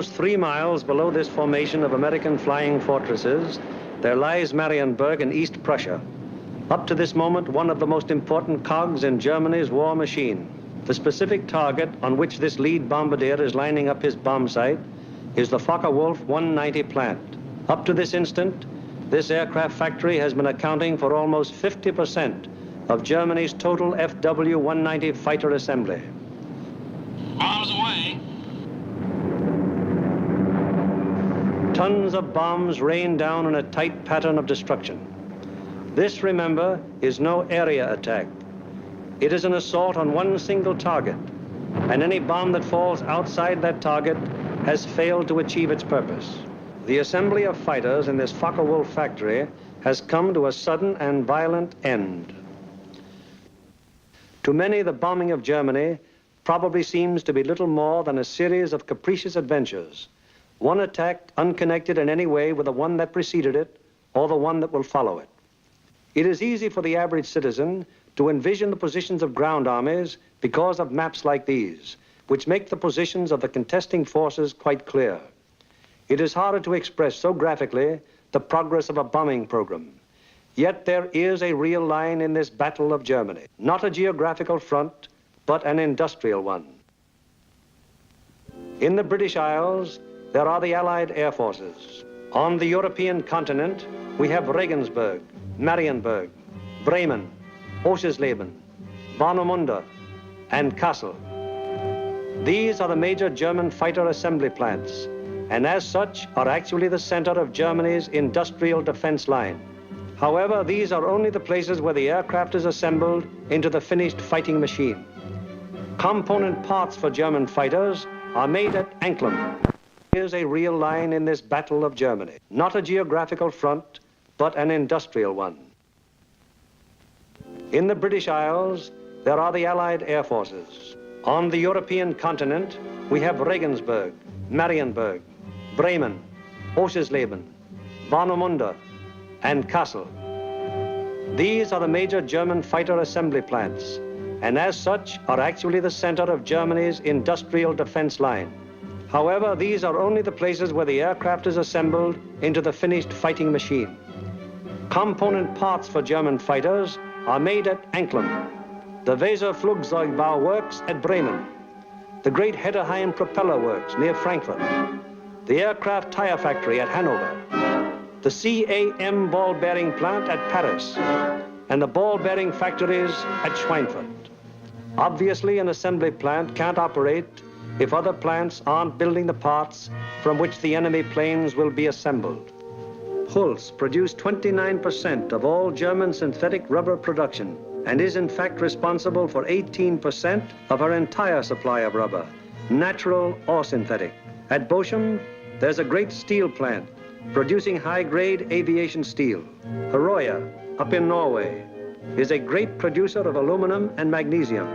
Almost 3 miles below this formation of American flying fortresses, there lies Marienburg in East Prussia. Up to this moment, one of the most important cogs in Germany's war machine. The specific target on which this lead bombardier is lining up his bomb sight is the Focke-Wulf 190 plant. Up to this instant, this aircraft factory has been accounting for almost 50% of Germany's total FW-190 fighter assembly. Bombs away. Tons of bombs rain down in a tight pattern of destruction. This, remember, is no area attack. It is an assault on one single target, and any bomb that falls outside that target has failed to achieve its purpose. The assembly of fighters in this Focke-Wulf factory has come to a sudden and violent end. To many, the bombing of Germany probably seems to be little more than a series of capricious adventures, one attack unconnected in any way with the one that preceded it or the one that will follow it. It is easy for the average citizen to envision the positions of ground armies because of maps like these, which make the positions of the contesting forces quite clear. It is harder to express so graphically the progress of a bombing program. Yet there is a real line in this battle of Germany, not a geographical front, but an industrial one. In the British Isles, there are the Allied air forces. On the European continent, we have Regensburg, Marienburg, Bremen, Oschersleben, Warnemünde, and Kassel. These are the major German fighter assembly plants, and as such are actually the center of Germany's industrial defense line. However, these are only the places where the aircraft is assembled into the finished fighting machine. Component parts for German fighters are made at Anklam. Here's a real line in this battle of Germany, not a geographical front, but an industrial one. In the British Isles, there are the Allied air forces. On the European continent, we have Regensburg, Marienburg, Bremen, Oschersleben, Warnemünde, and Kassel. These are the major German fighter assembly plants, and as such are actually the center of Germany's industrial defense line. However, these are only the places where the aircraft is assembled into the finished fighting machine. Component parts for German fighters are made at Anklam, the Weser Flugzeugbau Works at Bremen, the Great Hedderheim Propeller Works near Frankfurt, the Aircraft Tire Factory at Hanover, the CAM ball bearing plant at Paris, and the ball bearing factories at Schweinfurt. Obviously, an assembly plant can't operate if other plants aren't building the parts from which the enemy planes will be assembled. Hulst produced 29% of all German synthetic rubber production and is in fact responsible for 18% of our entire supply of rubber, natural or synthetic. At Bochum, there's a great steel plant producing high-grade aviation steel. Herøya, up in Norway, is a great producer of aluminum and magnesium,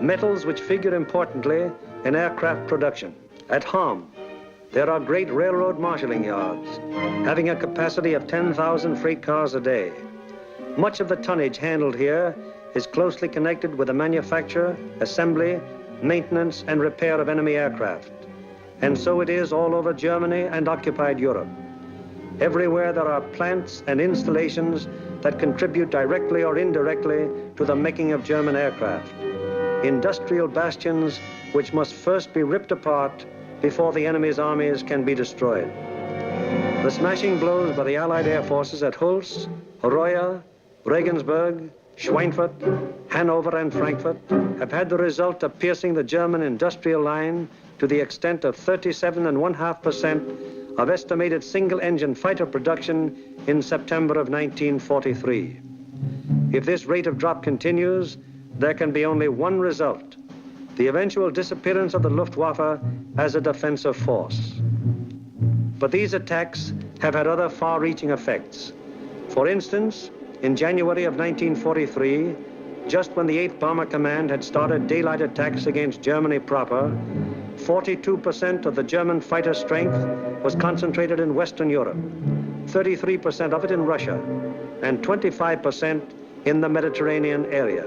metals which figure importantly in aircraft production. At Ham, there are great railroad marshalling yards, having a capacity of 10,000 freight cars a day. Much of the tonnage handled here is closely connected with the manufacture, assembly, maintenance, and repair of enemy aircraft. And so it is all over Germany and occupied Europe. Everywhere there are plants and installations that contribute directly or indirectly to the making of German aircraft. Industrial bastions which must first be ripped apart before the enemy's armies can be destroyed. The smashing blows by the Allied air forces at Hulst, Herøya, Regensburg, Schweinfurt, Hanover, and Frankfurt have had the result of piercing the German industrial line to the extent of 37.5% of estimated single-engine fighter production in September of 1943. If this rate of drop continues, there can be only one result: the eventual disappearance of the Luftwaffe as a defensive force. But these attacks have had other far-reaching effects. For instance, in January of 1943, just when the 8th Bomber Command had started daylight attacks against Germany proper, 42% of the German fighter strength was concentrated in Western Europe, 33% of it in Russia, and 25% in the Mediterranean area.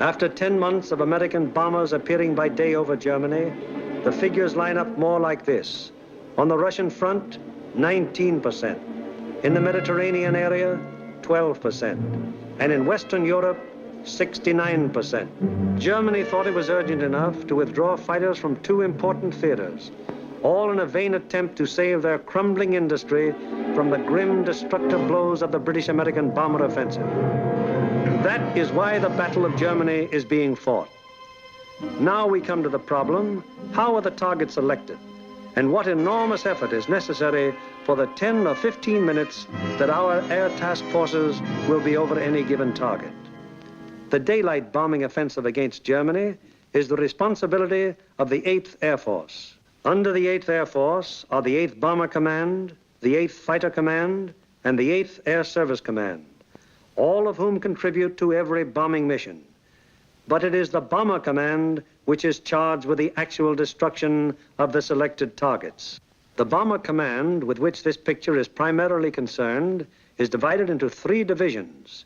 After 10 months of American bombers appearing by day over Germany, the figures line up more like this. On the Russian front, 19%. In the Mediterranean area, 12%. And in Western Europe, 69%. Germany thought it was urgent enough to withdraw fighters from two important theaters, all in a vain attempt to save their crumbling industry from the grim, destructive blows of the British-American bomber offensive. That is why the Battle of Germany is being fought. Now we come to the problem, how are the targets selected? And what enormous effort is necessary for the 10 or 15 minutes that our air task forces will be over any given target. The daylight bombing offensive against Germany is the responsibility of the 8th Air Force. Under the 8th Air Force are the 8th Bomber Command, the 8th Fighter Command, and the 8th Air Service Command, all of whom contribute to every bombing mission. But it is the Bomber Command which is charged with the actual destruction of the selected targets. The Bomber Command, with which this picture is primarily concerned, is divided into 3 divisions.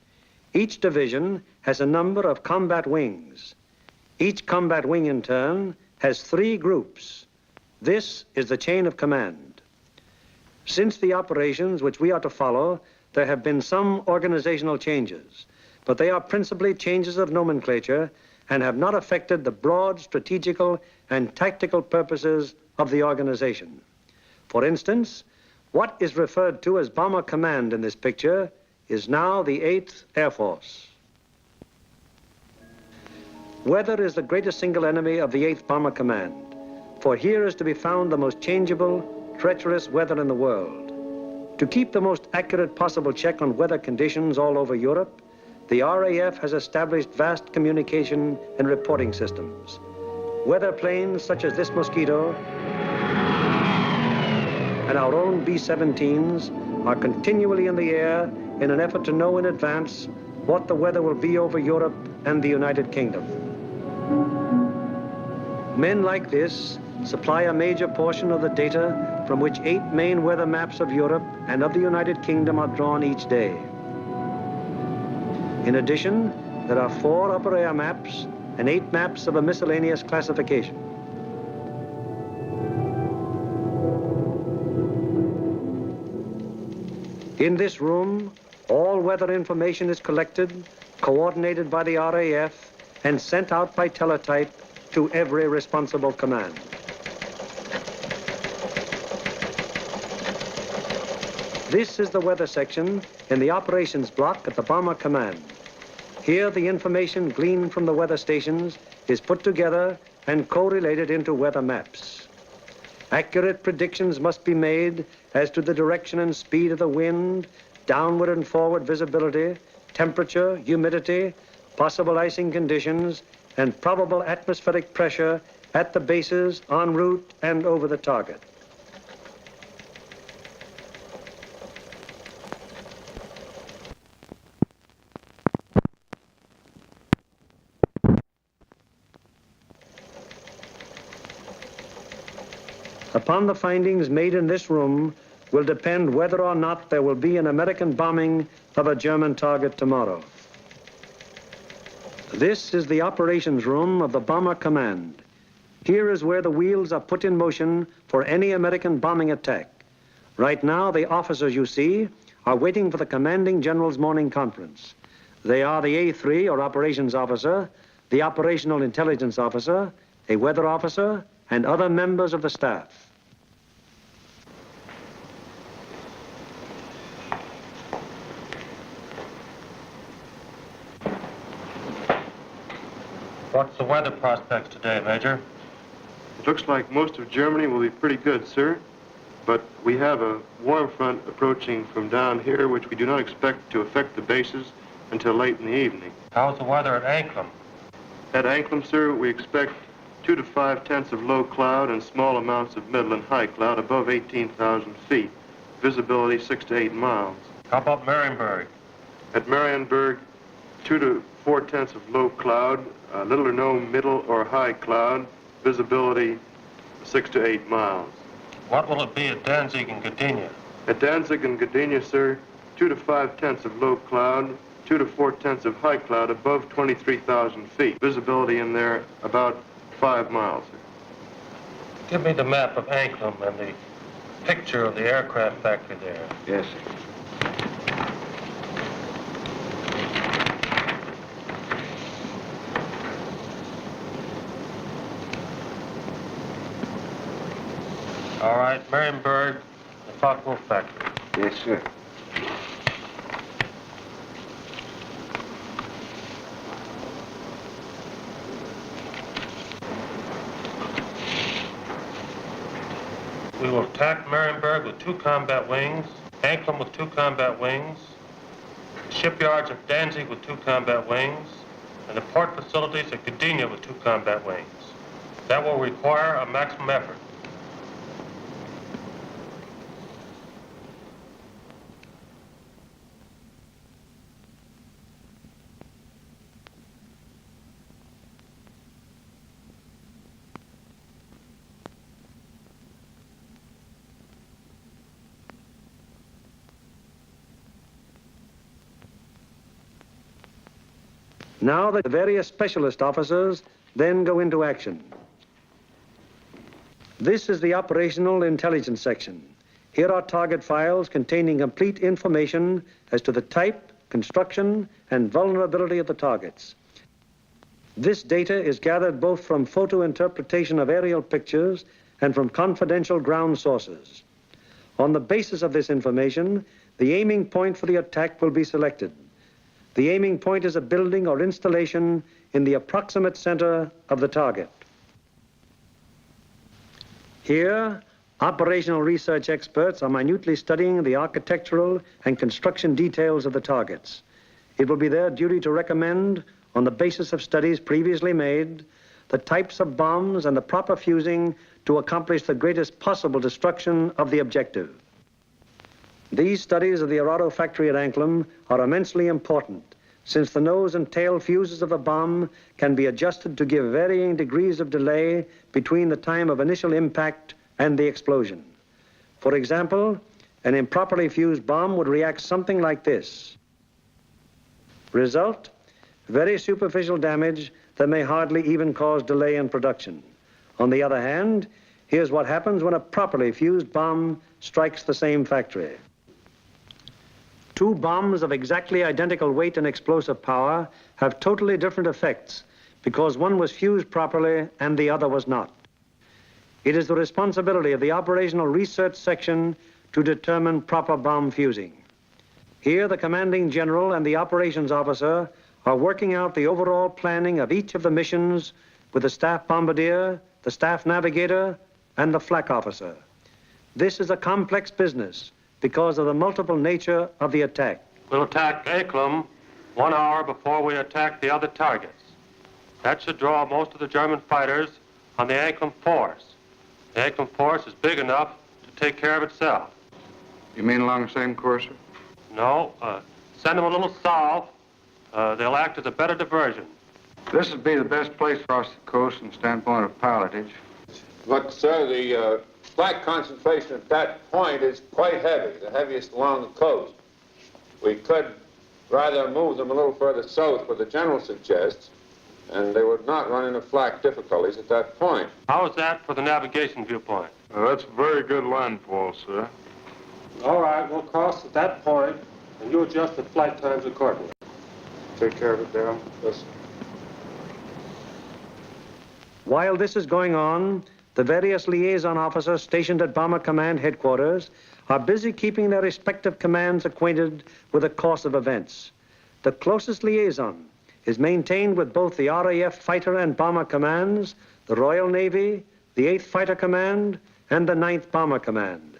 Each division has a number of combat wings. Each combat wing, in turn, has 3 groups. This is the chain of command. Since the operations which we are to follow, there have been some organizational changes, but they are principally changes of nomenclature and have not affected the broad strategical and tactical purposes of the organization. For instance, what is referred to as Bomber Command in this picture is now the 8th Air Force. Weather is the greatest single enemy of the 8th Bomber Command, for here is to be found the most changeable, treacherous weather in the world. To keep the most accurate possible check on weather conditions all over Europe, the RAF has established vast communication and reporting systems. Weather planes such as this Mosquito and our own B-17s are continually in the air in an effort to know in advance what the weather will be over Europe and the United Kingdom. Men like this supply a major portion of the data from which 8 main weather maps of Europe and of the United Kingdom are drawn each day. In addition, there are 4 upper air maps and 8 maps of a miscellaneous classification. In this room, all weather information is collected, coordinated by the RAF, and sent out by teletype to every responsible command. This is the weather section in the operations block at the Bomber Command. Here, the information gleaned from the weather stations is put together and correlated into weather maps. Accurate predictions must be made as to the direction and speed of the wind, downward and forward visibility, temperature, humidity, possible icing conditions, and probable atmospheric pressure at the bases, en route, and over the target. Upon the findings made in this room will depend whether or not there will be an American bombing of a German target tomorrow. This is the operations room of the Bomber Command. Here is where the wheels are put in motion for any American bombing attack. Right now, the officers you see are waiting for the commanding general's morning conference. They are the A3, or operations officer, the operational intelligence officer, a weather officer, and other members of the staff. What's the weather prospects today, Major? It looks like most of Germany will be pretty good, sir. But we have a warm front approaching from down here, which we do not expect to affect the bases until late in the evening. How's the weather at Anklam? At Anklam, sir, we expect 2 to 5 tenths of low cloud and small amounts of middle and high cloud above 18,000 feet. Visibility 6 to 8 miles. How about Marienburg? At Marienburg, 2 to 4 tenths of low cloud, little or no middle or high cloud, visibility 6 to 8 miles. What will it be at Danzig and Gdynia? At Danzig and Gdynia, sir, 2 to 5 tenths of low cloud, 2 to 4 tenths of high cloud above 23,000 feet. Visibility in there about 5 miles, sir. Give me the map of Anklam and the picture of the aircraft factory there. Yes, sir. All right, Marienburg, the Focke-Wulf factory. Yes, sir. We will attack Marienburg with 2 combat wings, Anklam with 2 combat wings, shipyards at Danzig with 2 combat wings, and the port facilities at Gdynia with 2 combat wings. That will require a maximum effort. Now the various specialist officers then go into action. This is the operational intelligence section. Here are target files containing complete information as to the type, construction, and vulnerability of the targets. This data is gathered both from photo interpretation of aerial pictures and from confidential ground sources. On the basis of this information, the aiming point for the attack will be selected. The aiming point is a building or installation in the approximate center of the target. Here, operational research experts are minutely studying the architectural and construction details of the targets. It will be their duty to recommend, on the basis of studies previously made, the types of bombs and the proper fusing to accomplish the greatest possible destruction of the objective. These studies of the Arado factory at Anklam are immensely important, since the nose and tail fuses of the bomb can be adjusted to give varying degrees of delay between the time of initial impact and the explosion. For example, an improperly fused bomb would react something like this. Result, very superficial damage that may hardly even cause delay in production. On the other hand, here's what happens when a properly fused bomb strikes the same factory. 2 bombs of exactly identical weight and explosive power have totally different effects because one was fused properly and the other was not. It is the responsibility of the operational research section to determine proper bomb fusing. Here, the commanding general and the operations officer are working out the overall planning of each of the missions with the staff bombardier, the staff navigator, and the flak officer. This is a complex business because of the multiple nature of the attack. We'll attack Anklam 1 hour before we attack the other targets. That should draw most of the German fighters on the Anklam force. The Anklam force is big enough to take care of itself. You mean along the same course, sir? No, send them a little south. They'll act as a better diversion. This would be the best place across the coast from the standpoint of pilotage. But, sir, the flak concentration at that point is quite heavy, the heaviest along the coast. We could rather move them a little further south, what the general suggests, and they would not run into flak difficulties at that point. How is that for the navigation viewpoint? That's a very good landfall, sir. All right, we'll cross at that point, and you adjust the flight times accordingly. Take care of it, Darrell. Yes, sir. While this is going on, the various liaison officers stationed at Bomber Command headquarters are busy keeping their respective commands acquainted with the course of events. The closest liaison is maintained with both the RAF Fighter and Bomber Commands, the Royal Navy, the 8th Fighter Command, and the 9th Bomber Command.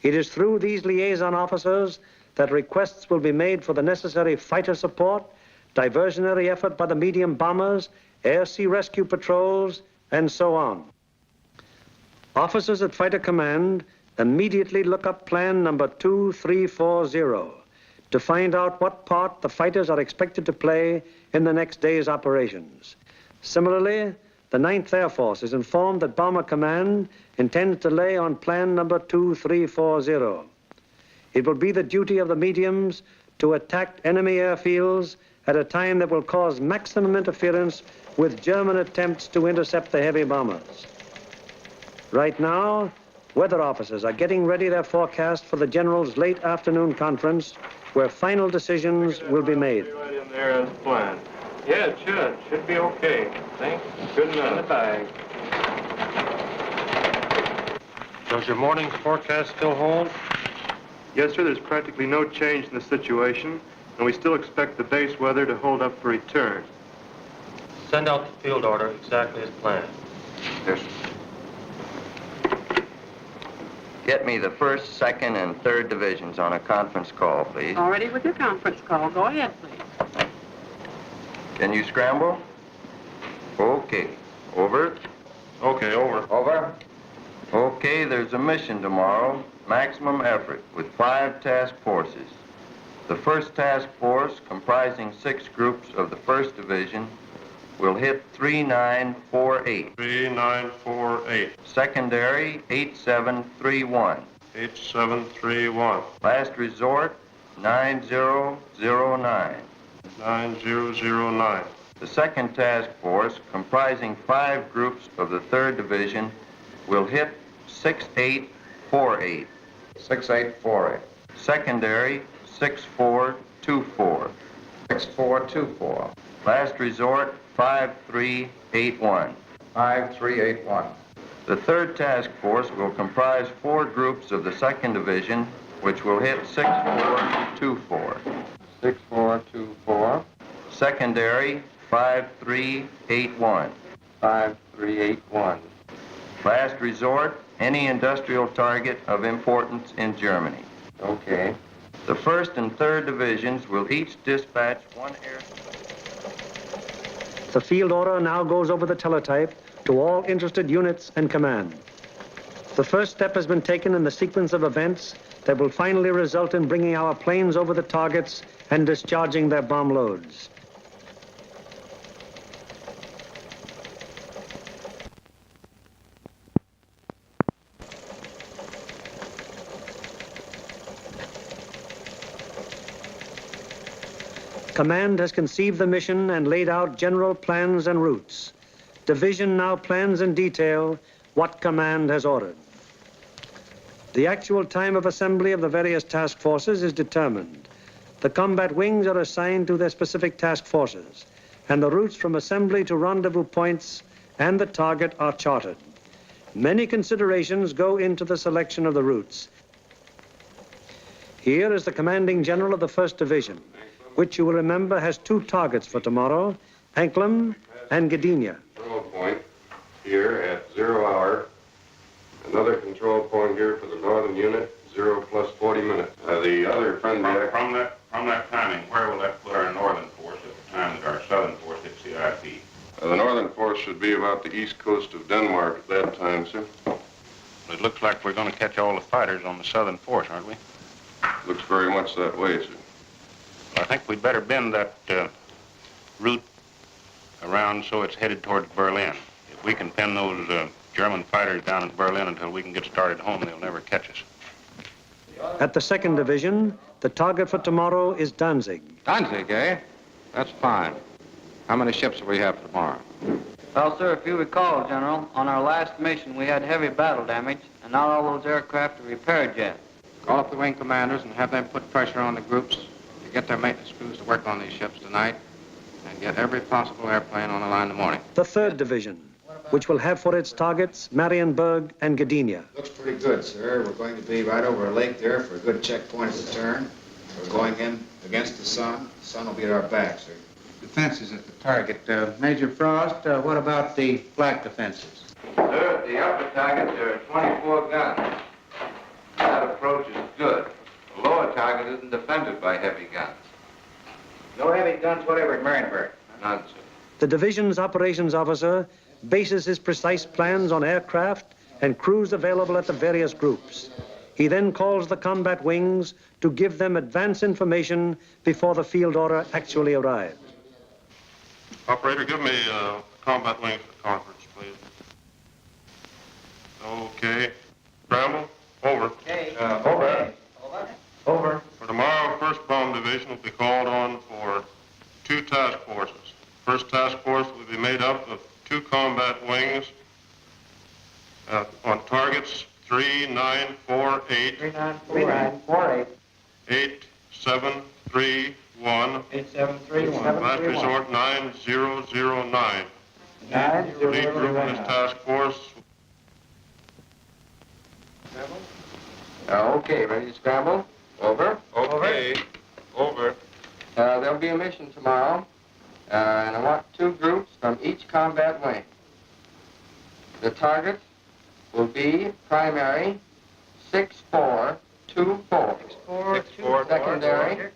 It is through these liaison officers that requests will be made for the necessary fighter support, diversionary effort by the medium bombers, air-sea rescue patrols, and so on. Officers at Fighter Command immediately look up plan number 2340 to find out what part the fighters are expected to play in the next day's operations. Similarly, the 9th Air Force is informed that Bomber Command intends to lay on plan number 2340. It will be the duty of the mediums to attack enemy airfields at a time that will cause maximum interference with German attempts to intercept the heavy bombers. Right now, weather officers are getting ready their forecast for the General's late afternoon conference, where final decisions will be made. Right in there as planned. Yeah, it should. Should be okay. Thanks. Good enough. In the bag. Does your morning's forecast still hold? Yes, sir. There's practically no change in the situation, and we still expect the base weather to hold up for return. Send out the field order exactly as planned. Yes. Get me the 1st, 2nd, and 3rd divisions on a conference call, please. Already with your conference call. Go ahead, please. Can you scramble? Okay. Over. Okay, over. Over. Okay, there's a mission tomorrow. Maximum effort with 5 task forces. The first task force, comprising 6 groups of the 1st Division, will hit 3948. 3948. Secondary, 8731. 8731. Last resort, 9009. 9009. The 2nd Task Force, comprising 5 groups of the 3rd Division, will hit 6848. 6848. Secondary, 6424. 6424. Last resort, 5381. 5381. The 3rd Task Force will comprise 4 groups of the 2nd Division, which will hit 6424. 6424. Secondary, 5381. 5381. Last resort, any industrial target of importance in Germany. Okay. The 1st and 3rd Divisions will each dispatch 1 air... The field order now goes over the teletype to all interested units and command. The first step has been taken in the sequence of events that will finally result in bringing our planes over the targets and discharging their bomb loads. Command has conceived the mission and laid out general plans and routes. Division now plans in detail what command has ordered. The actual time of assembly of the various task forces is determined. The combat wings are assigned to their specific task forces, and the routes from assembly to rendezvous points and the target are charted. Many considerations go into the selection of the routes. Here is the commanding general of the 1st Division, which you will remember has 2 targets for tomorrow, Anklam and Gdynia. Control point here at 0 hour. Another control point here for the northern unit, 0 plus 40 minutes. The other friendly... From that timing, where will that put our northern force at the time that our southern force hits the IP? The northern force should be about the east coast of Denmark at that time, sir. It looks like we're going to catch all the fighters on the southern force, aren't we? Looks very much that way, sir. Well, I think we'd better bend that route around so it's headed towards Berlin. If we can pin those German fighters down in Berlin until we can get started home, they'll never catch us. At the 2nd Division, the target for tomorrow is Danzig. Danzig, eh? That's fine. How many ships do we have for tomorrow? Well, sir, if you recall, General, on our last mission we had heavy battle damage, and not all those aircraft are repaired yet. Call up the wing commanders and have them put pressure on the groups to get their maintenance crews to work on these ships tonight and get every possible airplane on the line in the morning. The 3rd Division, which will have for its targets Marienburg and Gdynia. Looks pretty good, sir. We're going to be right over a lake there for a good checkpoint at the turn. We're going in against the sun. The sun will be at our back, sir. Defenses at the target. Major Frost, what about the flak defenses? Sir, at the upper target, there are 24 guns. That approach is good. The lower target isn't defended by heavy guns. No heavy guns whatever at Marienburg. None, sir. The division's operations officer bases his precise plans on aircraft and crews available at the various groups. He then calls the combat wings to give them advance information before the field order actually arrives. Operator, give me combat wings for conference, please. Okay. Scramble. Over. Okay. Over. Over. Over. For tomorrow, 1st Bomb Division will be called on for 2 task forces. First task force will be made up of 2 combat wings On targets 3948. 3948. 8731. 8731. Last resort 9009. Lead group in this task force. Okay, ready to scramble? Over. Okay. Over. There'll be a mission tomorrow, and I want 2 groups from each combat wing. The target will be primary 6424. 6424. Secondary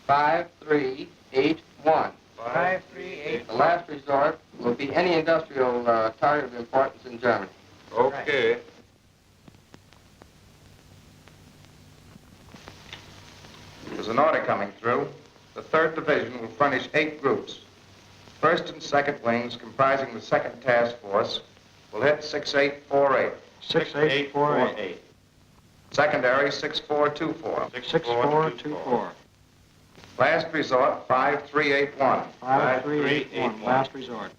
5381. 5381. The last resort will be any industrial target of importance in Germany. Okay. There's an order coming through. The 3rd Division will furnish 8 groups. 1st and 2nd wings, comprising the 2nd Task Force, will hit 6848. 6848. Secondary 6424. 6424. Last resort 5381. 5381. Last resort.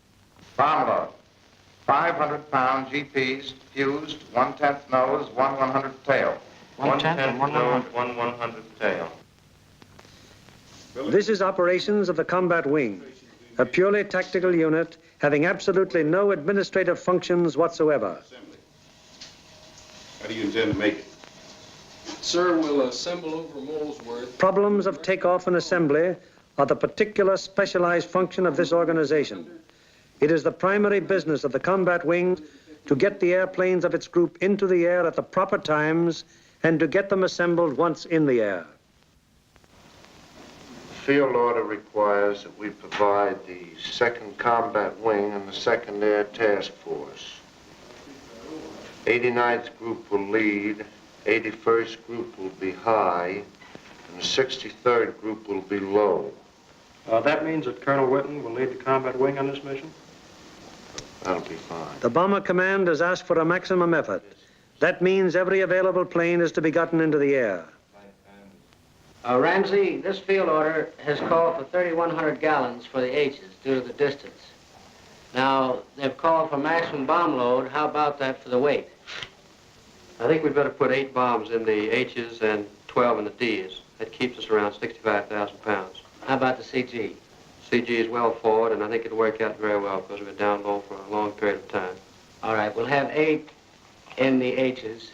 Bomb load. 500-pound GPs fused, 1/10 nose, 1/100 tail. 1/10 and 1/100. 1/100 tail. This is operations of the combat wing, a purely tactical unit having absolutely no administrative functions whatsoever. How do you intend to make it? Sir, we'll assemble over Molesworth. Problems of takeoff and assembly are the particular specialized function of this organization. It is the primary business of the combat wing to get the airplanes of its group into the air at the proper times and to get them assembled once in the air. Field order requires that we provide the 2nd Combat Wing and the 2nd Air Task Force. 89th Group will lead, 81st Group will be high, and the 63rd Group will be low. That means that Colonel Whitten will lead the combat wing on this mission? That'll be fine. The Bomber Command has asked for a maximum effort. That means every available plane is to be gotten into the air. Ramsey, this field order has called for 3,100 gallons for the H's due to the distance. Now, they've called for maximum bomb load. How about that for the weight? I think we'd better put 8 bombs in the H's and 12 in the D's. That keeps us around 65,000 pounds. How about the CG? CG is well forward, and I think it'll work out very well because we're down low for a long period of time. All right, we'll have 8 in the H's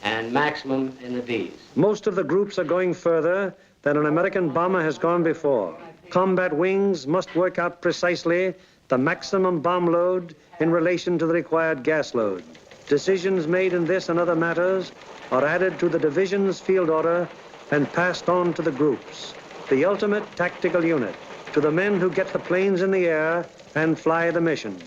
and maximum in the D's. Most of the groups are going further than an American bomber has gone before. Combat wings must work out precisely the maximum bomb load in relation to the required gas load. Decisions made in this and other matters are added to the division's field order and passed on to the groups, the ultimate tactical unit, to the men who get the planes in the air and fly the mission.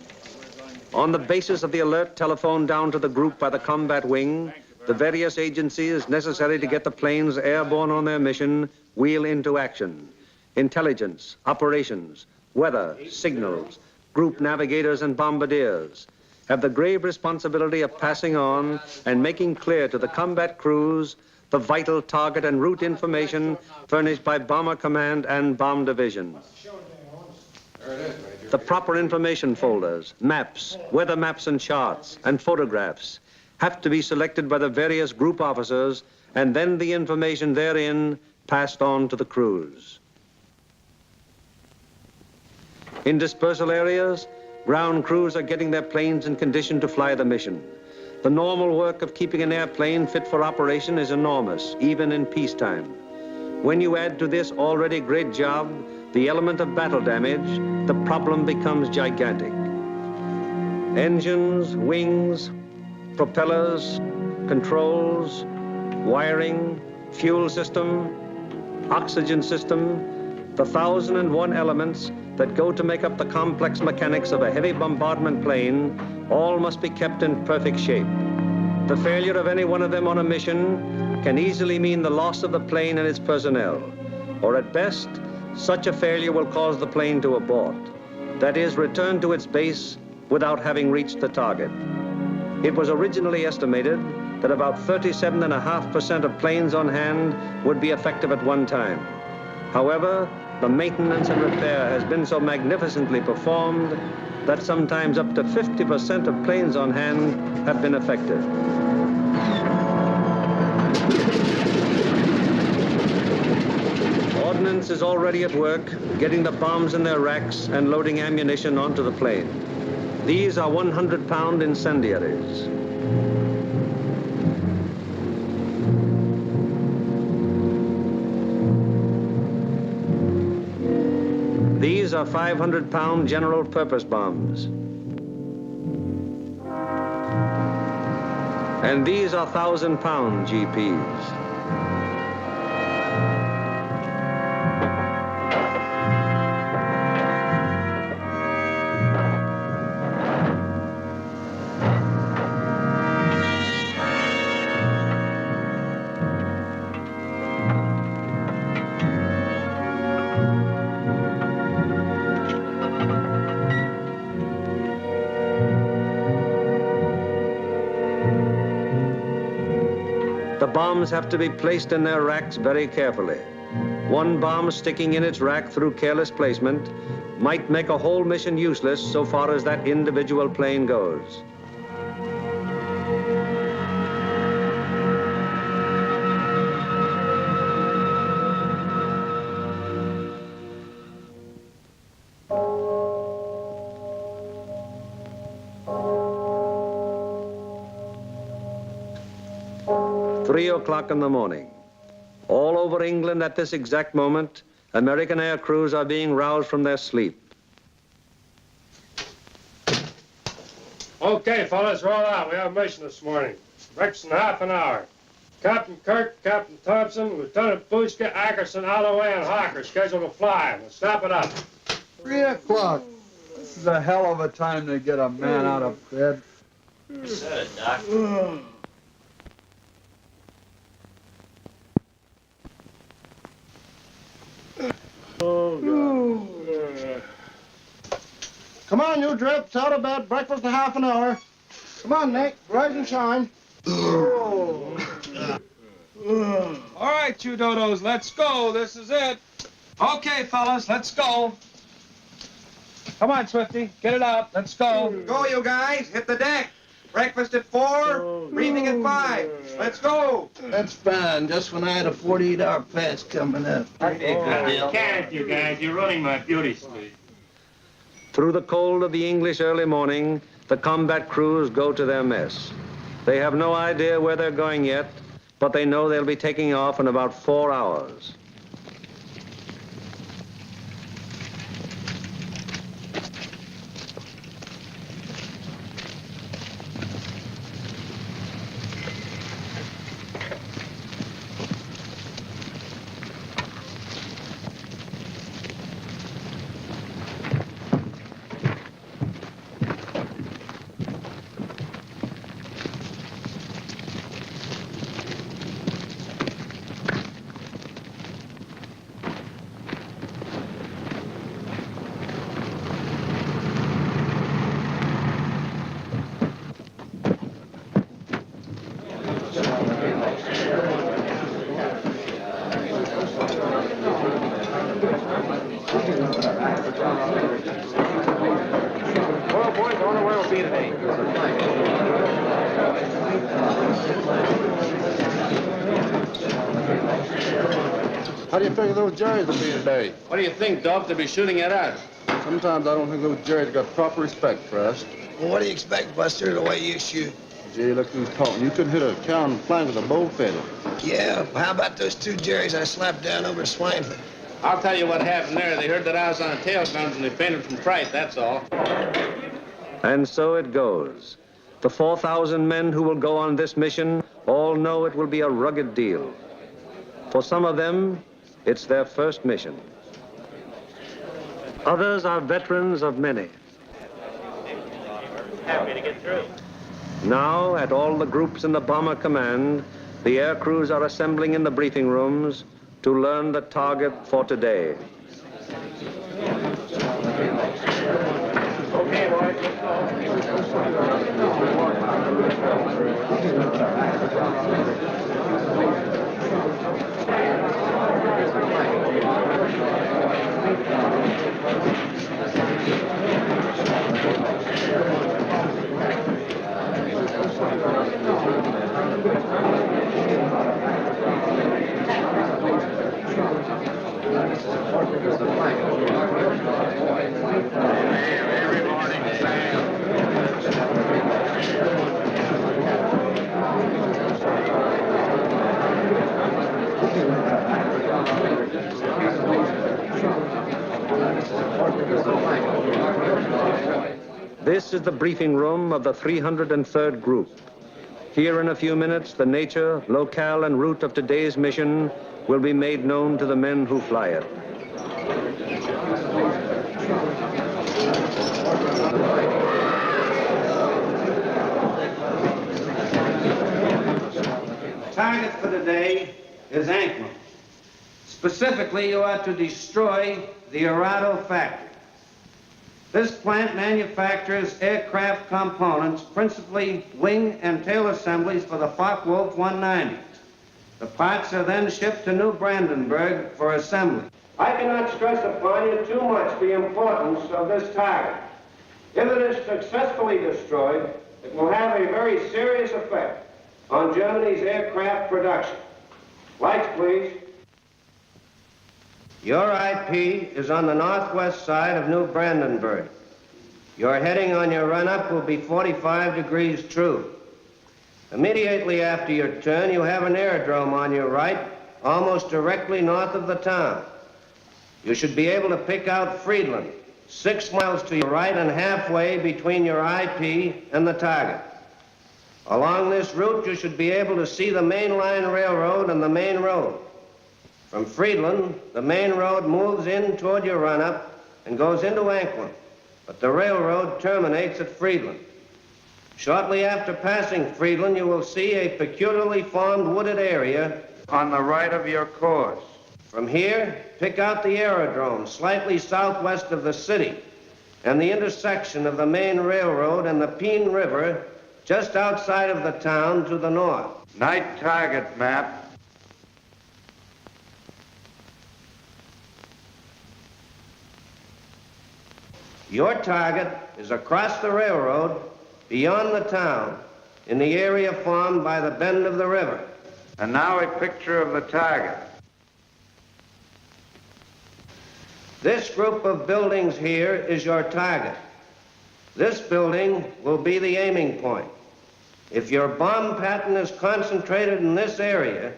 On the basis of the alert telephoned down to the group by the combat wing, the various agencies necessary to get the planes airborne on their mission wheel into action. Intelligence, operations, weather, signals, group navigators and bombardiers have the grave responsibility of passing on and making clear to the combat crews the vital target and route information furnished by Bomber Command and Bomb Division. The proper information folders, maps, weather maps and charts, and photographs have to be selected by the various group officers, and then the information therein passed on to the crews. In dispersal areas, ground crews are getting their planes in condition to fly the mission. The normal work of keeping an airplane fit for operation is enormous, even in peacetime. When you add to this already great job the element of battle damage, the problem becomes gigantic. Engines, wings, propellers, controls, wiring, fuel system, oxygen system, the 1,001 elements that go to make up the complex mechanics of a heavy bombardment plane all must be kept in perfect shape. The failure of any one of them on a mission can easily mean the loss of the plane and its personnel, or at best, such a failure will cause the plane to abort. That is, return to its base without having reached the target. It was originally estimated that about 37.5% of planes on hand would be effective at one time. However, the maintenance and repair has been so magnificently performed that sometimes up to 50% of planes on hand have been affected. Ordnance is already at work, getting the bombs in their racks and loading ammunition onto the plane. These are 100-pound incendiaries. These are 500-pound general purpose bombs. And these are 1,000-pound GPs. The bombs have to be placed in their racks very carefully. One bomb sticking in its rack through careless placement might make a whole mission useless so far as that individual plane goes. Three o'clock in the morning. All over England at this exact moment, American air crews are being roused from their sleep. Okay, fellas, roll out. We have a mission this morning. Breakfast in half an hour. Captain Kirk, Captain Thompson, Lieutenant Bushka, Ackerson, Alloway, and Hawker scheduled to fly. We'll snap it up. 3 o'clock. This is a hell of a time to get a man out of bed. You said it, Doc. Come on, you drips, out of bed, breakfast in half an hour. Come on, Nick, rise and shine. All right, you dodos, let's go. This is it. Okay, fellas, let's go. Come on, Swifty, get it out. Let's go. Go, you guys. Hit the deck. Breakfast at 4, briefing at 5. Let's go. That's fine, just when I had a 48-hour pass coming up. That'd be a good deal. Can't, you guys. You're ruining my beauty sleep. Through the cold of the English early morning, the combat crews go to their mess. They have no idea where they're going yet, but they know they'll be taking off in about 4 hours. Well, boys, I wonder where we'll be today. How do you figure those Jerrys will be today? What do you think, Doc? They'll be shooting at us. Sometimes I don't think those Jerrys got proper respect for us. Well, what do you expect, Buster, the way you shoot? Gee, look who's talking. You couldn't hit a cow in the flank with a bow feather. Yeah, well, how about those 2 Jerrys I slapped down over Swainford? I'll tell you what happened there. They heard that I was on tail guns and they fainted from fright, that's all. And so it goes. The 4,000 men who will go on this mission all know it will be a rugged deal. For some of them, it's their first mission. Others are veterans of many. Happy to get through. Now, at all the groups in the Bomber Command, the air crews are assembling in the briefing rooms to learn the target for today. Okay, boys, let's go. This is the briefing room of the 303rd Group. Here in a few minutes, the nature, locale, and route of today's mission will be made known to the men who fly it. Target for today is Anklam. Specifically, you are to destroy the Arado factory. This plant manufactures aircraft components, principally wing and tail assemblies for the Focke-Wulf 190. The parts are then shipped to New Brandenburg for assembly. I cannot stress upon you too much the importance of this target. If it is successfully destroyed, it will have a very serious effect on Germany's aircraft production. Lights, please. Your IP is on the northwest side of New Brandenburg. Your heading on your run-up will be 45 degrees true. Immediately after your turn, you have an aerodrome on your right, almost directly north of the town. You should be able to pick out Friedland, 6 miles to your right and halfway between your IP and the target. Along this route, you should be able to see the main line railroad and the main road. From Friedland, the main road moves in toward your run-up and goes into Anklam, but the railroad terminates at Friedland. Shortly after passing Friedland, you will see a peculiarly formed wooded area on the right of your course. From here, pick out the aerodrome slightly southwest of the city and the intersection of the main railroad and the Peene River just outside of the town to the north. Night target map. Your target is across the railroad, beyond the town, in the area formed by the bend of the river. And now a picture of the target. This group of buildings here is your target. This building will be the aiming point. If your bomb pattern is concentrated in this area,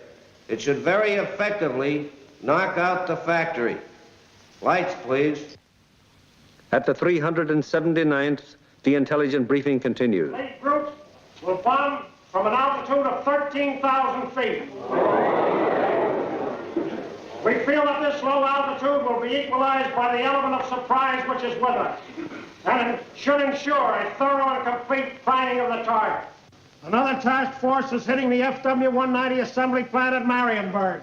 it should very effectively knock out the factory. Lights, please. At the 379th, the intelligent briefing continues. Late groups will bomb from an altitude of 13,000 feet. We feel that this low altitude will be equalized by the element of surprise which is with us, and it should ensure a thorough and complete planning of the target. Another task force is hitting the FW-190 assembly plant at Marienburg.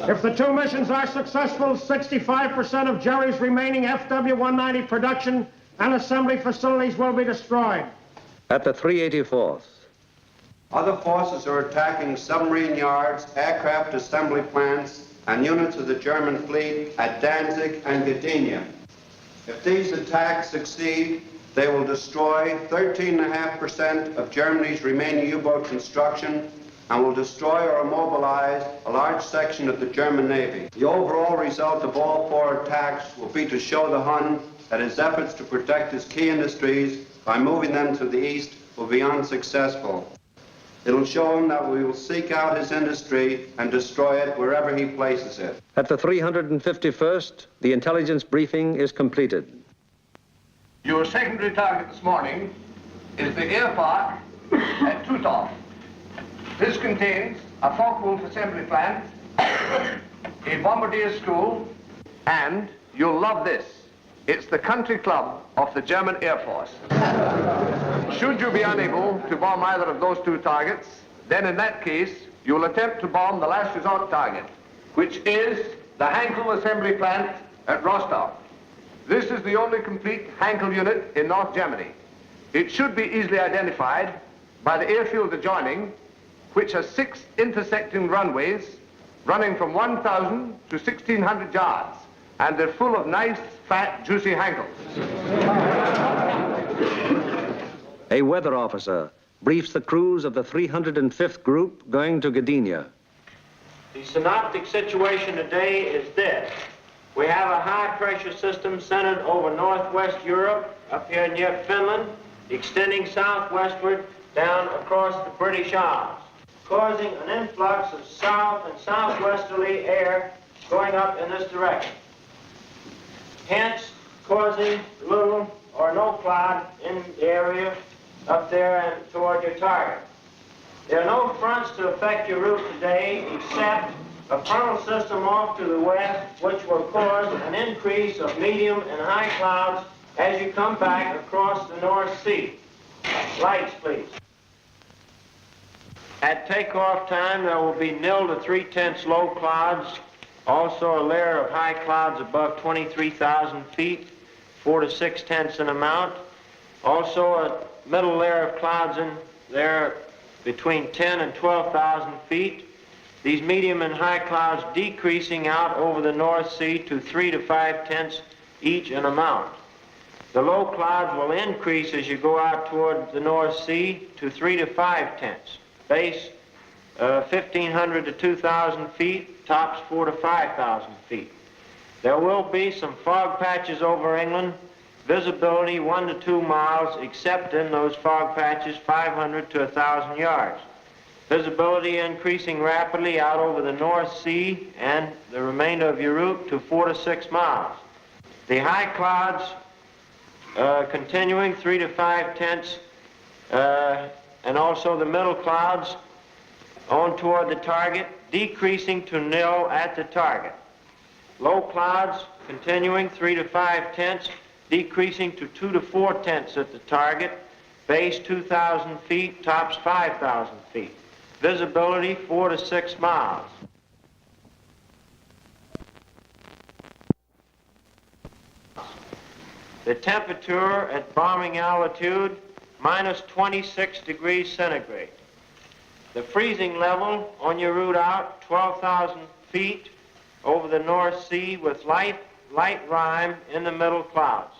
If the two missions are successful, 65% of Jerry's remaining FW-190 production and assembly facilities will be destroyed. At the 384th. Other forces are attacking submarine yards, aircraft assembly plants, and units of the German fleet at Danzig and Gdynia. If these attacks succeed, they will destroy 13.5% of Germany's remaining U-boat construction and will destroy or immobilize a large section of the German Navy. The overall result of all 4 attacks will be to show the Hun that his efforts to protect his key industries by moving them to the east will be unsuccessful. It'll show him that we will seek out his industry and destroy it wherever he places it. At the 351st, the intelligence briefing is completed. Your secondary target this morning is the air park at Tutov. This contains a Focke-Wulf assembly plant, a bombardier school, and you'll love this. It's the country club of the German Air Force. Should you be unable to bomb either of those 2 targets, then in that case, you'll attempt to bomb the last resort target, which is the Hankel assembly plant at Rostov. This is the only complete Hankel unit in North Germany. It should be easily identified by the airfield adjoining, which has 6 intersecting runways running from 1,000 to 1,600 yards, and they're full of nice, fat, juicy Hankels. A weather officer briefs the crews of the 305th Group going to Gdynia. The synoptic situation today is this. We have a high-pressure system centered over northwest Europe, up here near Finland, extending southwestward down across the British Isles, causing an influx of south and southwesterly air going up in this direction. hence causing little or no cloud in the area up there and toward your target. There are no fronts to affect your route today except a frontal system off to the west, which will cause an increase of medium and high clouds as you come back across the North Sea. Lights, please. At takeoff time, there will be 0 to 3/10 low clouds, also a layer of high clouds above 23,000 feet, 4 to 6/10 in amount. Also a middle layer of clouds in there between 10 and 12,000 feet. These medium and high clouds decreasing out over the North Sea to 3 to 5/10 each in amount. The low clouds will increase as you go out toward the North Sea to 3 to 5/10. Base 1,500 to 2,000 feet, tops 4 to 5,000 feet. There will be some fog patches over England, visibility 1 to 2 miles, except in those fog patches 500 to 1,000 yards. Visibility increasing rapidly out over the North Sea and the remainder of your route to 4 to 6 miles. The high clouds continuing 3 to 5/10, and also the middle clouds on toward the target, decreasing to 0 at the target. Low clouds continuing 3 to 5/10, decreasing to 2 to 4/10 at the target, base 2,000 feet, tops 5,000 feet. Visibility 4 to 6 miles. The temperature at bombing altitude, minus 26 degrees centigrade. The freezing level on your route out, 12,000 feet over the North Sea with light rime in the middle clouds.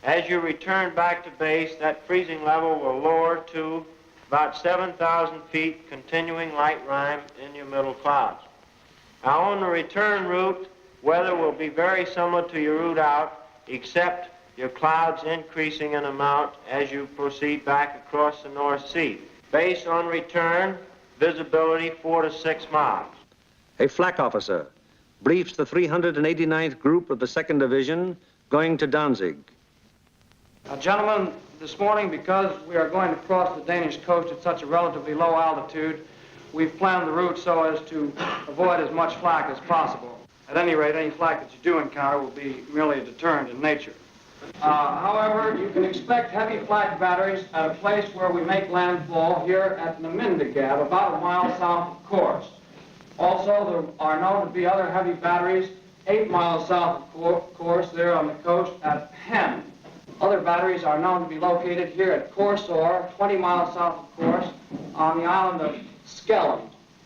As you return back to base, that freezing level will lower to about 7,000 feet, continuing light rime in your middle clouds. Now on the return route, weather will be very similar to your route out, except your clouds increasing in amount as you proceed back across the North Sea. Base on return, visibility 4 to 6 miles. A flak officer briefs the 389th Group of the 2nd Division going to Danzig. Gentlemen, this morning, because we are going to cross the Danish coast at such a relatively low altitude, we've planned the route so as to avoid as much flak as possible. At any rate, any flak that you do encounter will be merely a deterrent in nature. However, you can expect heavy flak batteries at a place where we make landfall here at Namindegab, about a mile south of Kursk. Also, there are known to be other heavy batteries 8 miles south of Kursk there on the coast at Hem. Other batteries are known to be located here at Korsor, 20 miles south of Kursk, on the island of Skellum.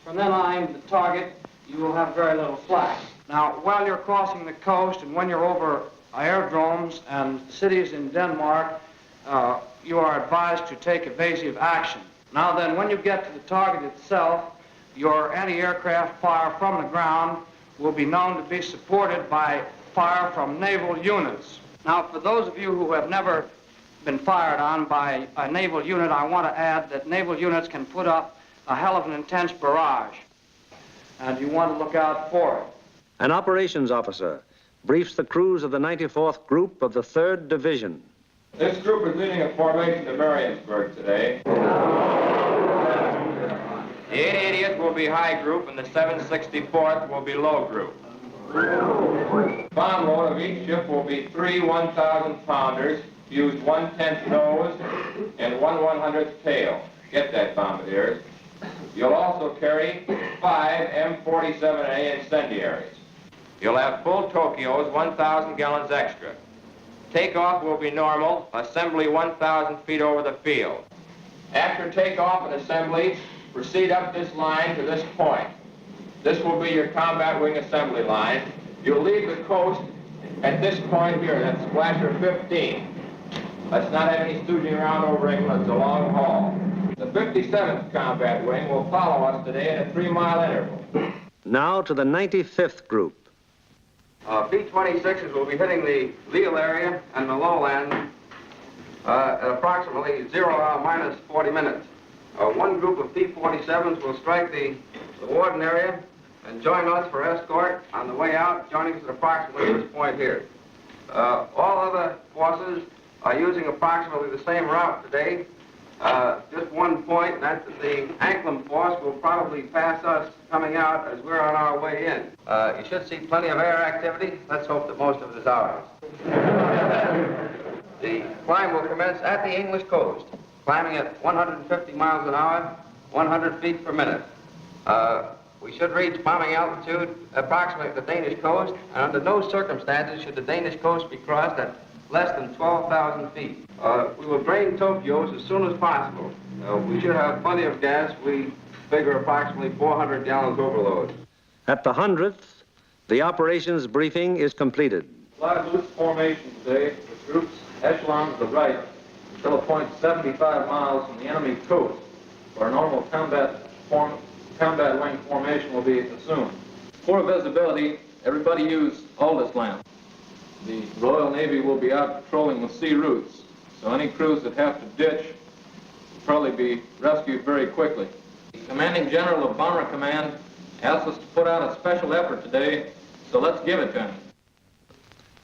From then on to the target, you will have very little flak. Now, while you're crossing the coast and when you're over aerodromes and cities in Denmark, you are advised to take evasive action. Now then, when you get to the target itself, your anti-aircraft fire from the ground will be known to be supported by fire from naval units. Now, for those of you who have never been fired on by a naval unit, I want to add that naval units can put up a hell of an intense barrage, and you want to look out for it. An operations officer briefs the crews of the 94th Group of the 3rd Division. This group is leading a formation to Mariensburg today. The 880th will be high group and the 764th will be low group. Bomb load of each ship will be 3 1,000-pounders, used 1/10 nose and 1/100th tail. Get that, bombardiers. You'll also carry 5 M47A incendiaries. You'll have full Tokyos, 1,000 gallons extra. Takeoff will be normal, assembly 1,000 feet over the field. After takeoff and assembly, proceed up this line to this point. This will be your combat wing assembly line. You'll leave the coast at this point here, that's Splasher 15. Let's not have any stooging around over England, it's a long haul. The 57th Combat Wing will follow us today at a 3-mile interval. Now to the 95th Group. B-26s will be hitting the Lille area and the lowland at approximately 0 hour minus 40 minutes. One group of P-47s will strike the Warden area and join us for escort on the way out, joining us at approximately this point here. All other forces are using approximately the same route today. Just one point, and that's that the Anklam force will probably pass us coming out as we're on our way in. You should see plenty of air activity. Let's hope that most of it is ours. The climb will commence at the English coast, climbing at 150 miles an hour, 100 feet per minute. We should reach bombing altitude approximately at the Danish coast, and under no circumstances should the Danish coast be crossed at less than 12,000 feet. We will drain Tokyos as soon as possible. We should have plenty of gas. We figure approximately 400 gallons overload. At the 100th, the operations briefing is completed. Fly loose formation today with groups echelon to the right until a point 75 miles from the enemy coast, where normal combat wing formation will be assumed. For visibility, everybody use Aldous lamp. The Royal Navy will be out patrolling with sea routes, so any crews that have to ditch will probably be rescued very quickly. The Commanding General of Bomber Command asked us to put out a special effort today, so let's give it to him.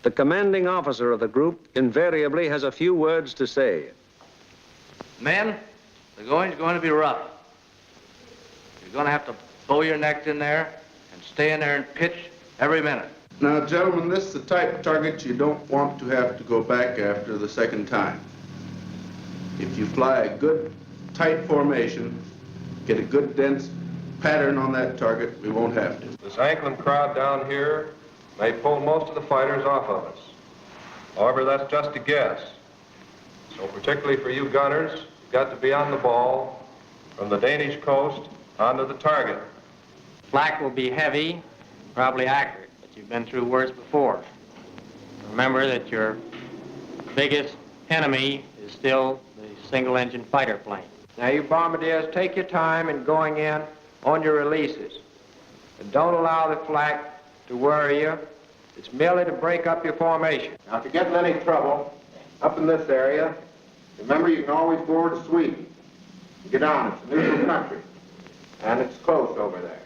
The commanding officer of the group invariably has a few words to say. Men, the going's going to be rough. You're going to have to bow your necks in there and stay in there and pitch every minute. Now, gentlemen, this is the type of target you don't want to have to go back after the second time. If you fly a good, tight formation, get a good, dense pattern on that target, we won't have to. This Anklam crowd down here may pull most of the fighters off of us. However, that's just a guess. So particularly for you gunners, you've got to be on the ball from the Danish coast onto the target. Flak will be heavy, probably accurate, but you've been through worse before. Remember that your biggest enemy is still the single-engine fighter plane. Now, you bombardiers, take your time in going in on your releases. And don't allow the flak to worry you. It's merely to break up your formation. Now, if you get in any trouble up in this area, remember you can always board a sweep. Get on, it's a neutral country. And it's close over there.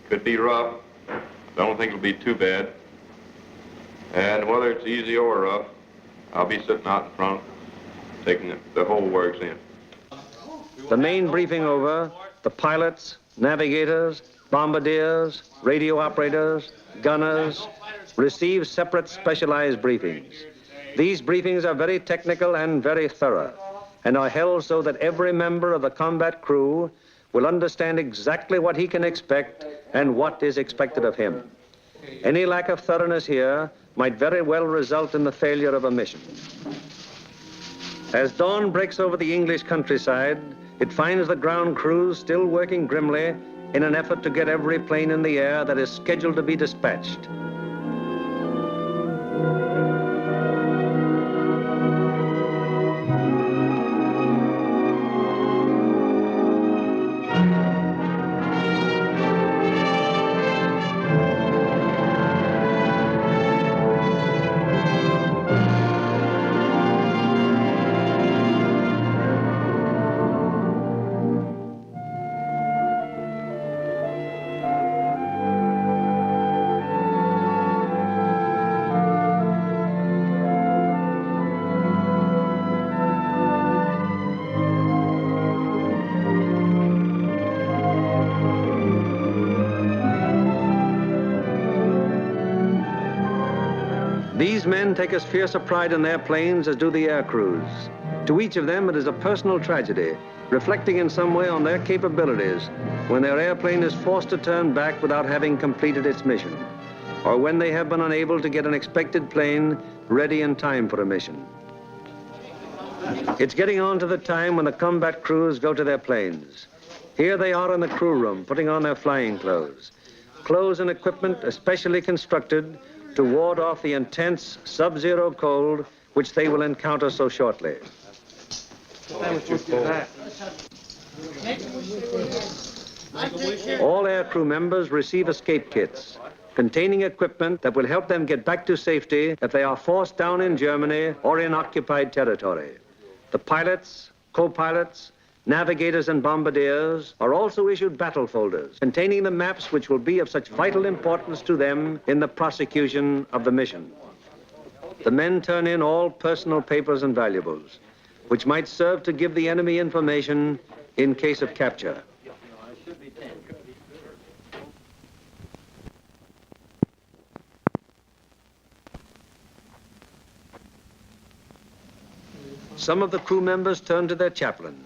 Could be rough. I don't think it'll be too bad. And whether it's easy or rough, I'll be sitting out in front, taking the whole works in. The main briefing over, the pilots, navigators, bombardiers, radio operators, gunners receive separate specialized briefings. These briefings are very technical and very thorough, and are held so that every member of the combat crew will understand exactly what he can expect and what is expected of him. Any lack of thoroughness here might very well result in the failure of a mission. As dawn breaks over the English countryside, it finds the ground crews still working grimly in an effort to get every plane in the air that is scheduled to be dispatched. These men take as fierce a pride in their planes as do the air crews. To each of them, it is a personal tragedy, reflecting in some way on their capabilities when their airplane is forced to turn back without having completed its mission, or when they have been unable to get an expected plane ready in time for a mission. It's getting on to the time when the combat crews go to their planes. Here they are in the crew room, putting on their flying clothes. Clothes and equipment especially constructed to ward off the intense sub-zero cold which they will encounter so shortly. All air crew members receive escape kits containing equipment that will help them get back to safety if they are forced down in Germany or in occupied territory. The pilots, co-pilots, navigators and bombardiers are also issued battle folders containing the maps which will be of such vital importance to them in the prosecution of the mission. the men turn in all personal papers and valuables, which might serve to give the enemy information in case of capture. Some of the crew members turn to their chaplain,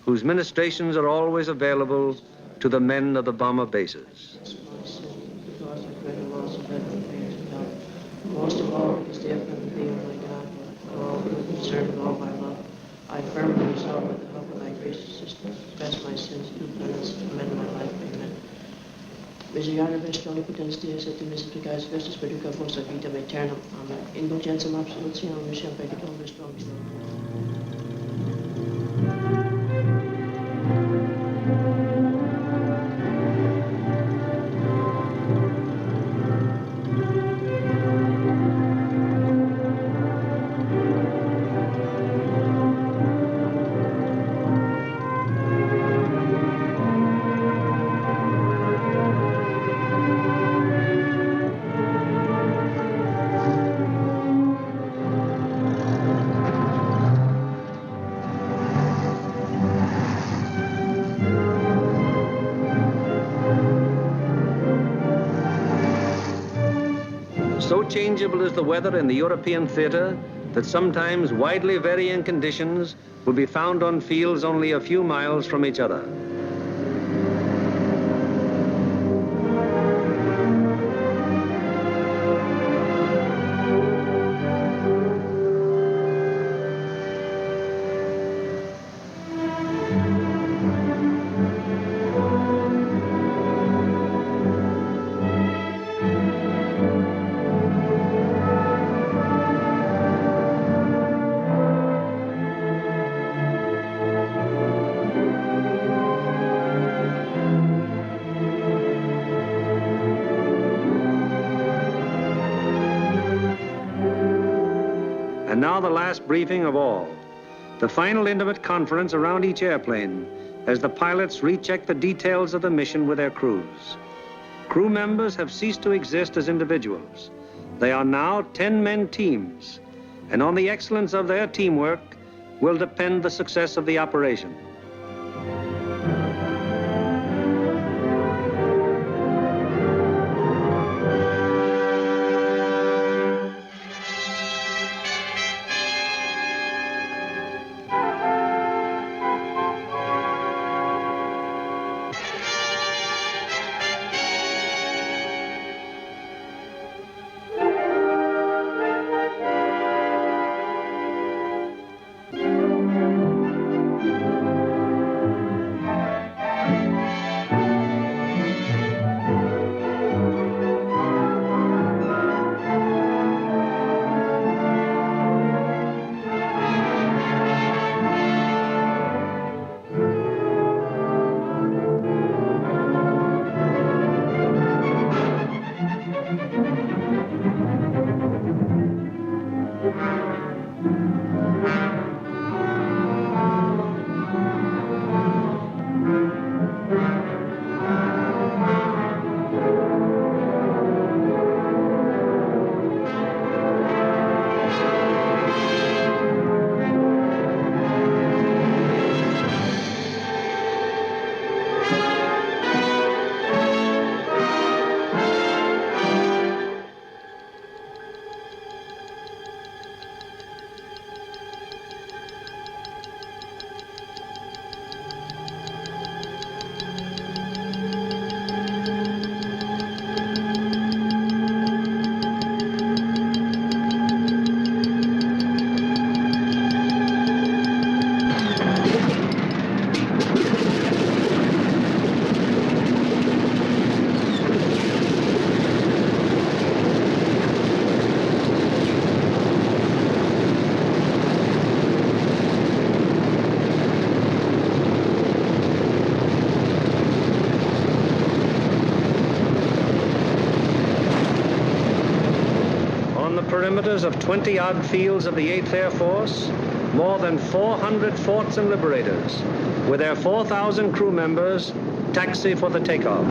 whose ministrations are always available to the men of the bomber bases. Most of all, because the effort of thee, O my God, for all good and serve all my love, I firmly resolve with the help of thy gracious assistance, confess my sins, do penance, and amend my life. Amen. Misericorde bestoli potens Deus et misericordias Christus perduca vosa vitam aeternam. Amen. Indulgentiam absolutionem mission perditum Christum. So changeable is the weather in the European theater that sometimes widely varying conditions will be found on fields only a few miles from each other. And now the last briefing of all, the final intimate conference around each airplane as the pilots recheck the details of the mission with their crews. Crew members have ceased to exist as individuals. They are now 10-man teams, and on the excellence of their teamwork will depend the success of the operation. Perimeters of 20-odd fields of the 8th Air Force, more than 400 forts and liberators, with their 4,000 crew members, taxi for the takeoff.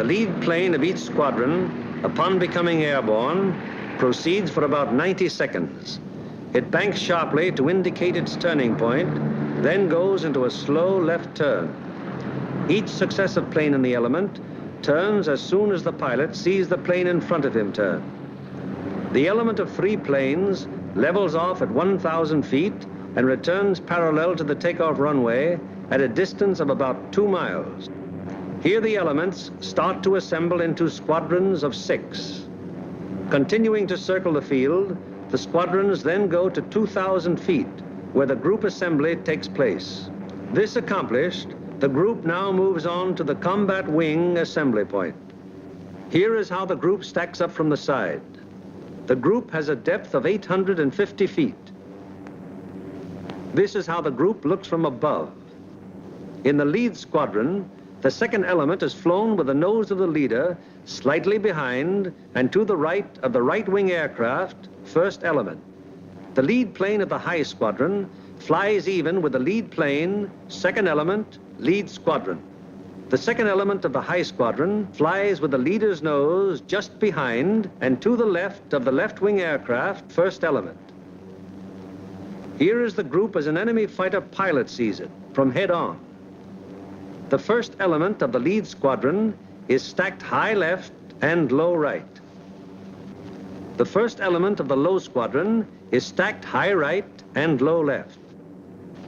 lead plane of each squadron, upon becoming airborne, proceeds for about 90 seconds. It banks sharply to indicate its turning point, then goes into a slow left turn. Each successive plane in the element turns as soon as the pilot sees the plane in front of him turn. The element of 3 planes levels off at 1,000 feet and returns parallel to the takeoff runway at a distance of about 2 miles. Here the elements start to assemble into squadrons of 6. Continuing to circle the field, the squadrons then go to 2,000 feet, where the group assembly takes place. This accomplished, the group now moves on to the combat wing assembly point. Here is how the group stacks up from the side. The group has a depth of 850 feet. This is how the group looks from above. In the lead squadron, the second element is flown with the nose of the leader slightly behind and to the right of the right wing aircraft, first element. The lead plane of the high squadron flies even with the lead plane, second element, lead squadron. The second element of the high squadron flies with the leader's nose just behind and to the left of the left wing aircraft, first element. Here is the group as an enemy fighter pilot sees it, from head on. The first element of the lead squadron is stacked high left and low right. The first element of the low squadron is stacked high right and low left.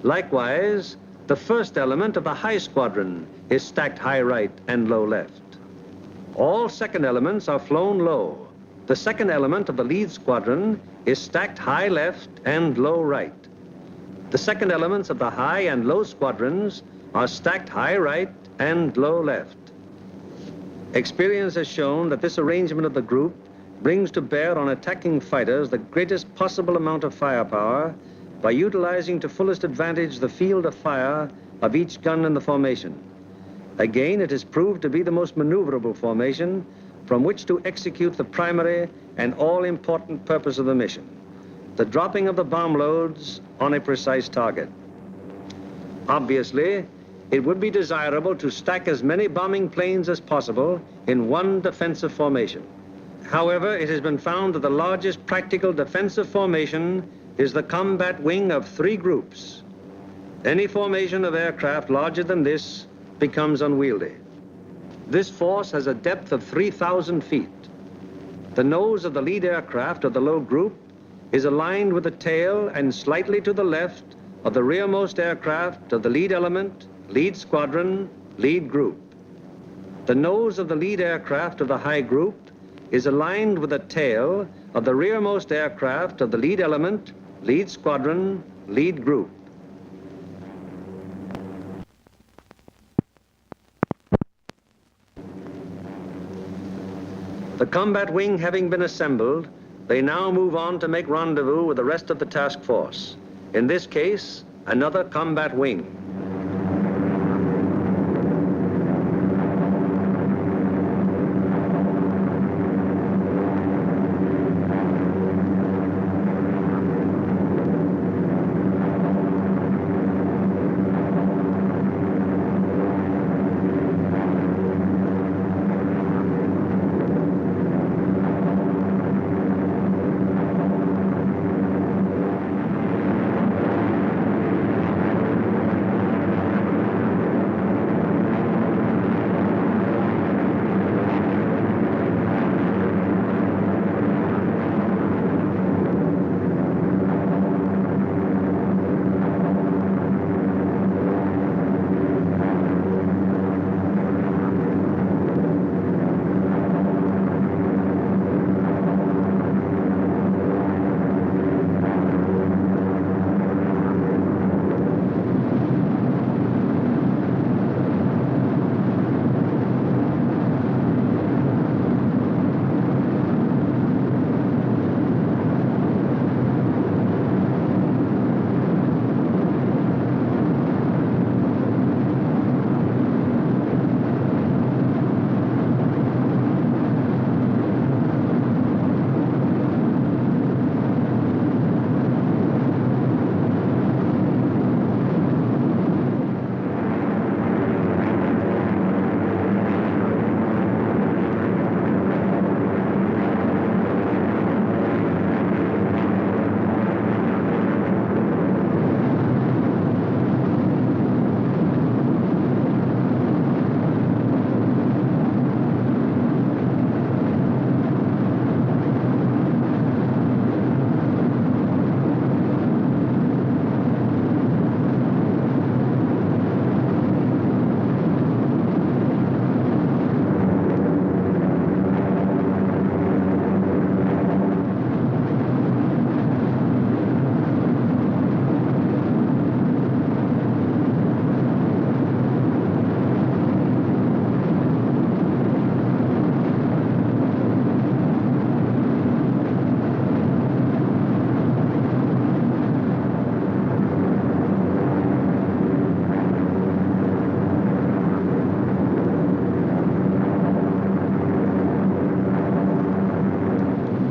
Likewise, the first element of the high squadron is stacked high right and low left. All second elements are flown low. The second element of the lead squadron is stacked high left and low right. The second elements of the high and low squadrons are stacked high right and low left. Experience has shown that this arrangement of the group brings to bear on attacking fighters the greatest possible amount of firepower by utilizing to fullest advantage the field of fire of each gun in the formation. Again, it is proved to be the most maneuverable formation from which to execute the primary and all-important purpose of the mission, the dropping of the bomb loads on a precise target. Obviously, it would be desirable to stack as many bombing planes as possible in one defensive formation. However, it has been found that the largest practical defensive formation is the combat wing of 3 groups. Any formation of aircraft larger than this becomes unwieldy. This force has a depth of 3,000 feet. The nose of the lead aircraft of the low group is aligned with the tail and slightly to the left of the rearmost aircraft of the lead element, lead squadron, lead group. The nose of the lead aircraft of the high group is aligned with the tail of the rearmost aircraft of the lead element, lead squadron, lead group. The combat wing having been assembled, they now move on to make rendezvous with the rest of the task force. In this case, another combat wing.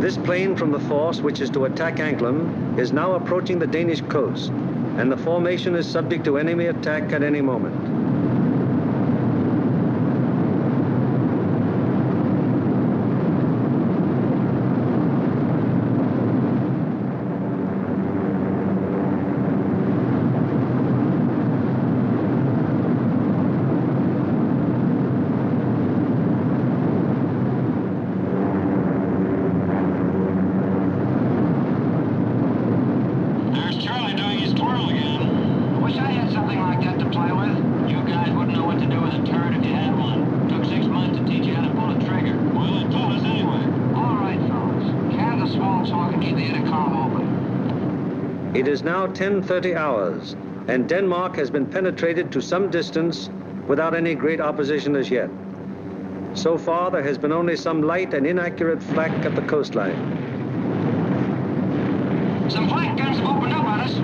This plane from the force which is to attack Anklam is now approaching the Danish coast, and the formation is subject to enemy attack at any moment. It is now 10:30 hours, and Denmark has been penetrated to some distance without any great opposition as yet. So far, there has been only some light and inaccurate flak at the coastline. Some flank guns have opened up on us.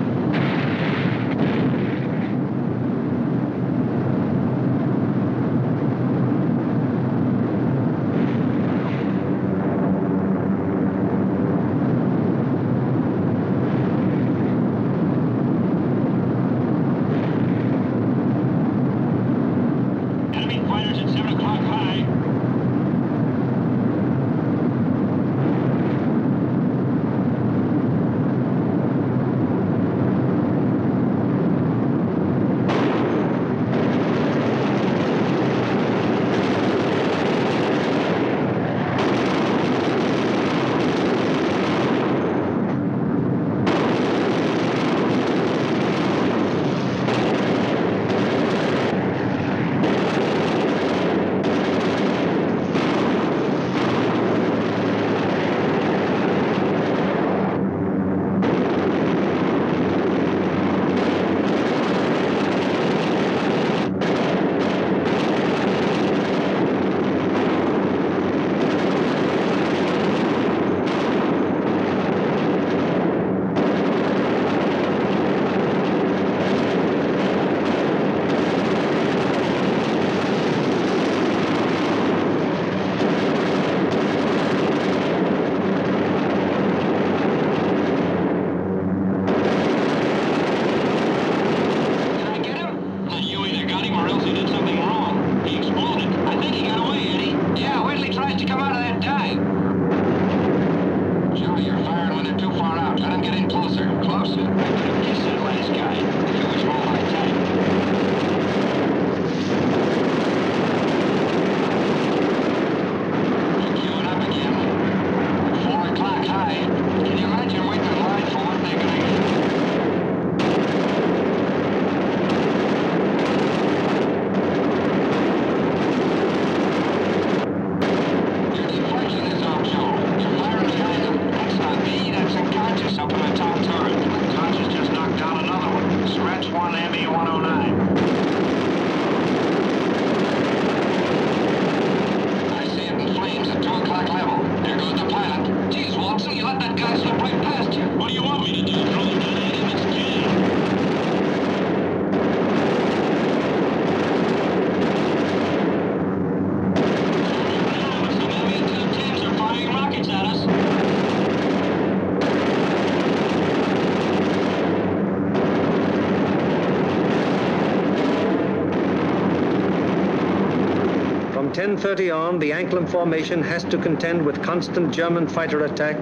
From 10:30 on, the Anklam formation has to contend with constant German fighter attack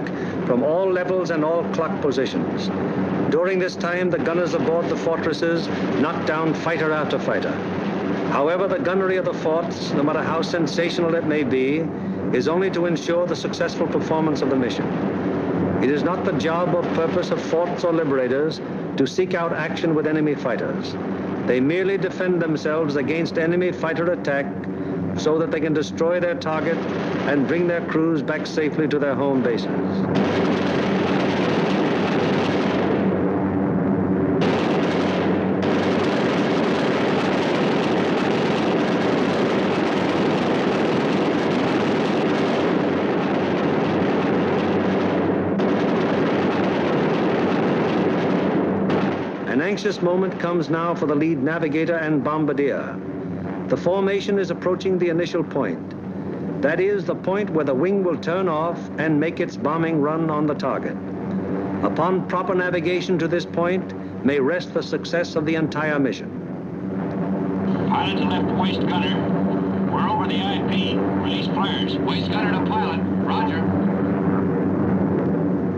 from all levels and all clock positions. During this time, the gunners aboard the fortresses knock down fighter after fighter. However, the gunnery of the forts, no matter how sensational it may be, is only to ensure the successful performance of the mission. It is not the job or purpose of forts or liberators to seek out action with enemy fighters. They merely defend themselves against enemy fighter attack so that they can destroy their target and bring their crews back safely to their home bases. An anxious moment comes now for the lead navigator and bombardier. The formation is approaching the initial point. That is the point where the wing will turn off and make its bombing run on the target. Upon proper navigation to this point may rest the success of the entire mission. Pilot to left, waist gunner. We're over the IP. Release flares. Waist gunner to pilot. Roger.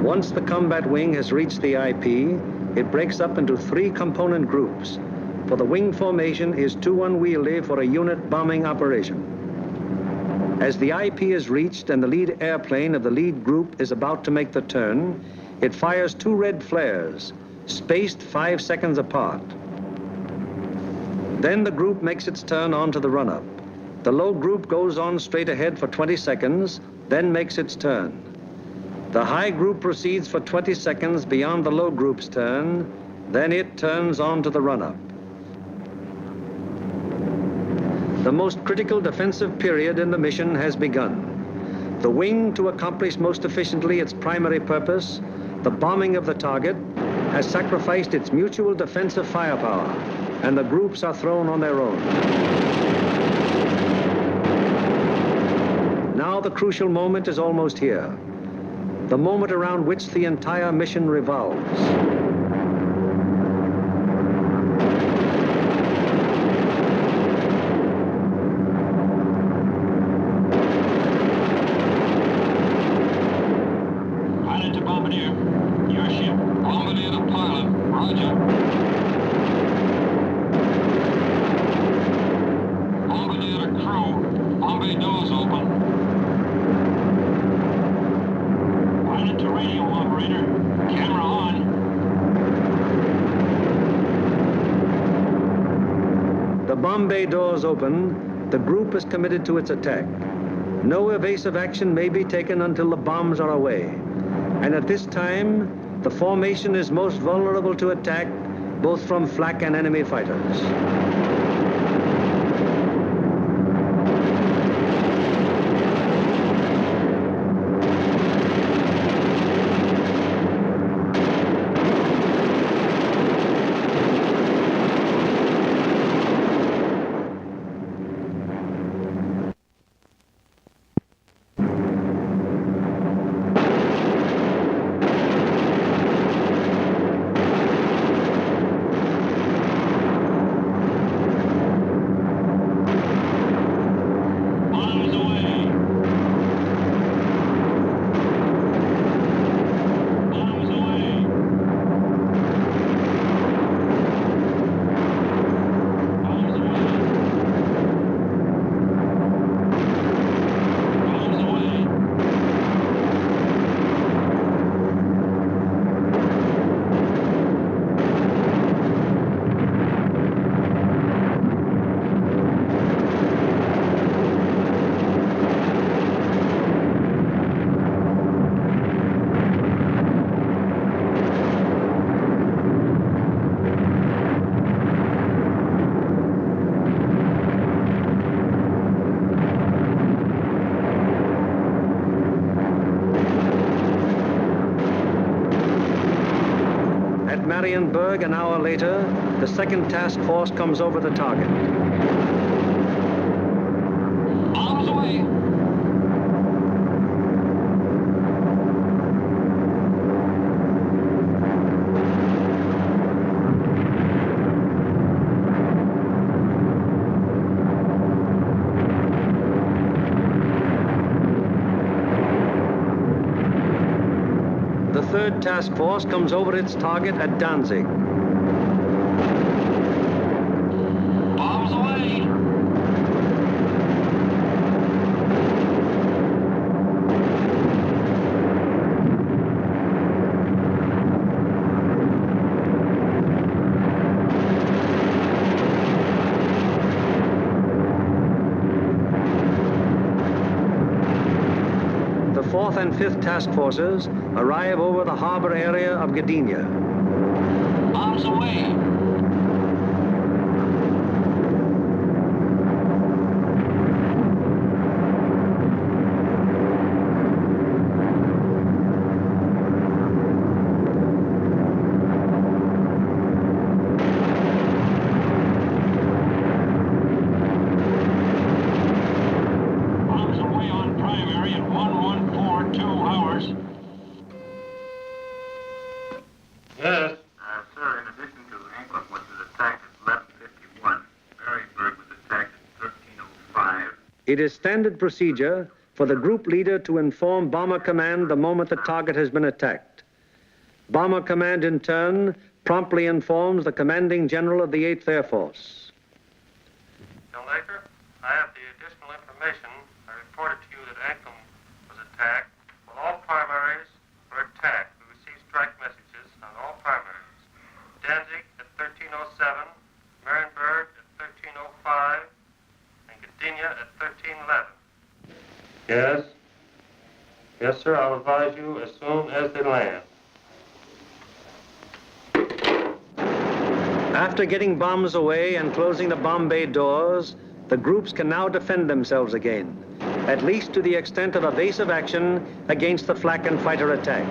Once the combat wing has reached the IP, it breaks up into 3 component groups, for the wing formation is too unwieldy for a unit bombing operation. As the IP is reached and the lead airplane of the lead group is about to make the turn, it fires 2 red flares, spaced 5 seconds apart. Then the group makes its turn onto the run-up. The low group goes on straight ahead for 20 seconds, then makes its turn. The high group proceeds for 20 seconds beyond the low group's turn, then it turns onto the run-up. The most critical defensive period in the mission has begun. The wing, to accomplish most efficiently its primary purpose, the bombing of the target, has sacrificed its mutual defensive firepower, and the groups are thrown on their own. Now the crucial moment is almost here, the moment around which the entire mission revolves. Bomb bay doors open, the group is committed to its attack. No evasive action may be taken until the bombs are away. And at this time, the formation is most vulnerable to attack, both from flak and enemy fighters. Marienburg, an hour later, the second task force comes over the target. Bombs away. The third task force comes over its target at Danzig. Bombs away. The fourth and fifth task forces arrive over the harbor area of Gdynia. Bombs away. Bombs away on primary at 1142 hours. Yes. Sir, in addition to Anklam, which was attacked at 11:51, Marienburg was attacked at 13:05. It is standard procedure for the group leader to inform Bomber Command the moment the target has been attacked. Bomber Command, in turn, promptly informs the commanding general of the 8th Air Force. John Laker, I have the additional information. I reported to you that Anklam was attacked. Well, all primaries were attacked. We received strike messages on all primaries. Danzig at 13:07, Marienburg at 13:05, and Gdynia at 13:11. Yes? Yes, sir. I'll advise you as soon as they land. After getting bombs away and closing the bomb bay doors, the groups can now defend themselves again, at least to the extent of evasive action against the flak and fighter attack.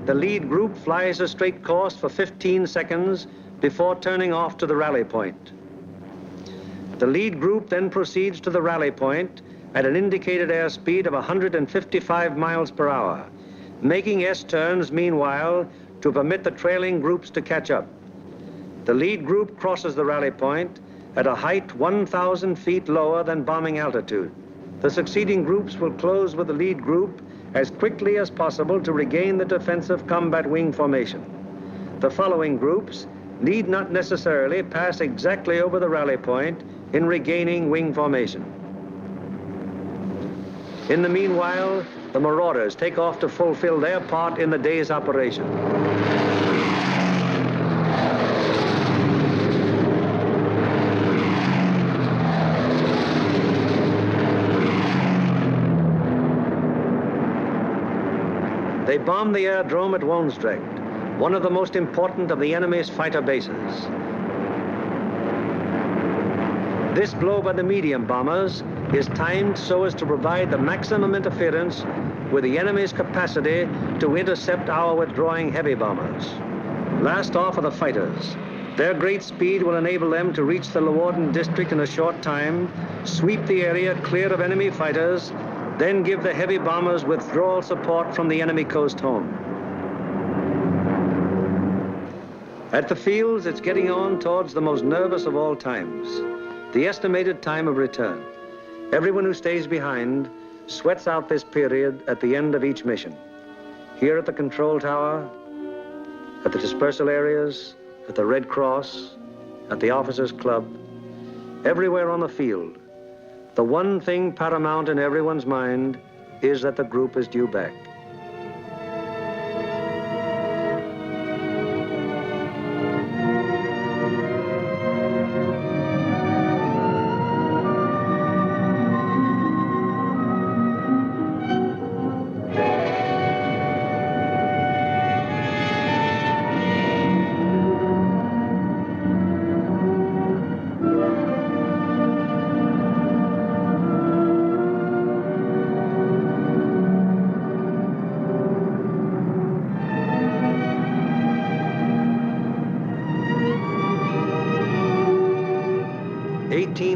The lead group flies a straight course for 15 seconds before turning off to the rally point. The lead group then proceeds to the rally point at an indicated airspeed of 155 miles per hour, making S-turns meanwhile to permit the trailing groups to catch up. The lead group crosses the rally point at a height 1,000 feet lower than bombing altitude. The succeeding groups will close with the lead group as quickly as possible to regain the defensive combat wing formation. The following groups need not necessarily pass exactly over the rally point in regaining wing formation. In the meanwhile, the Marauders take off to fulfill their part in the day's operation. They bomb the aerodrome at Woensdrecht, one of the most important of the enemy's fighter bases. This blow by the medium bombers is timed so as to provide the maximum interference with the enemy's capacity to intercept our withdrawing heavy bombers. Last off are the fighters. Their great speed will enable them to reach the Leeuwarden district in a short time, sweep the area clear of enemy fighters, then give the heavy bombers withdrawal support from the enemy coast home. At the fields, it's getting on towards the most nervous of all times, the estimated time of return. Everyone who stays behind sweats out this period at the end of each mission. Here at the control tower, at the dispersal areas, at the Red Cross, at the Officers Club, everywhere on the field, the one thing paramount in everyone's mind is that the group is due back.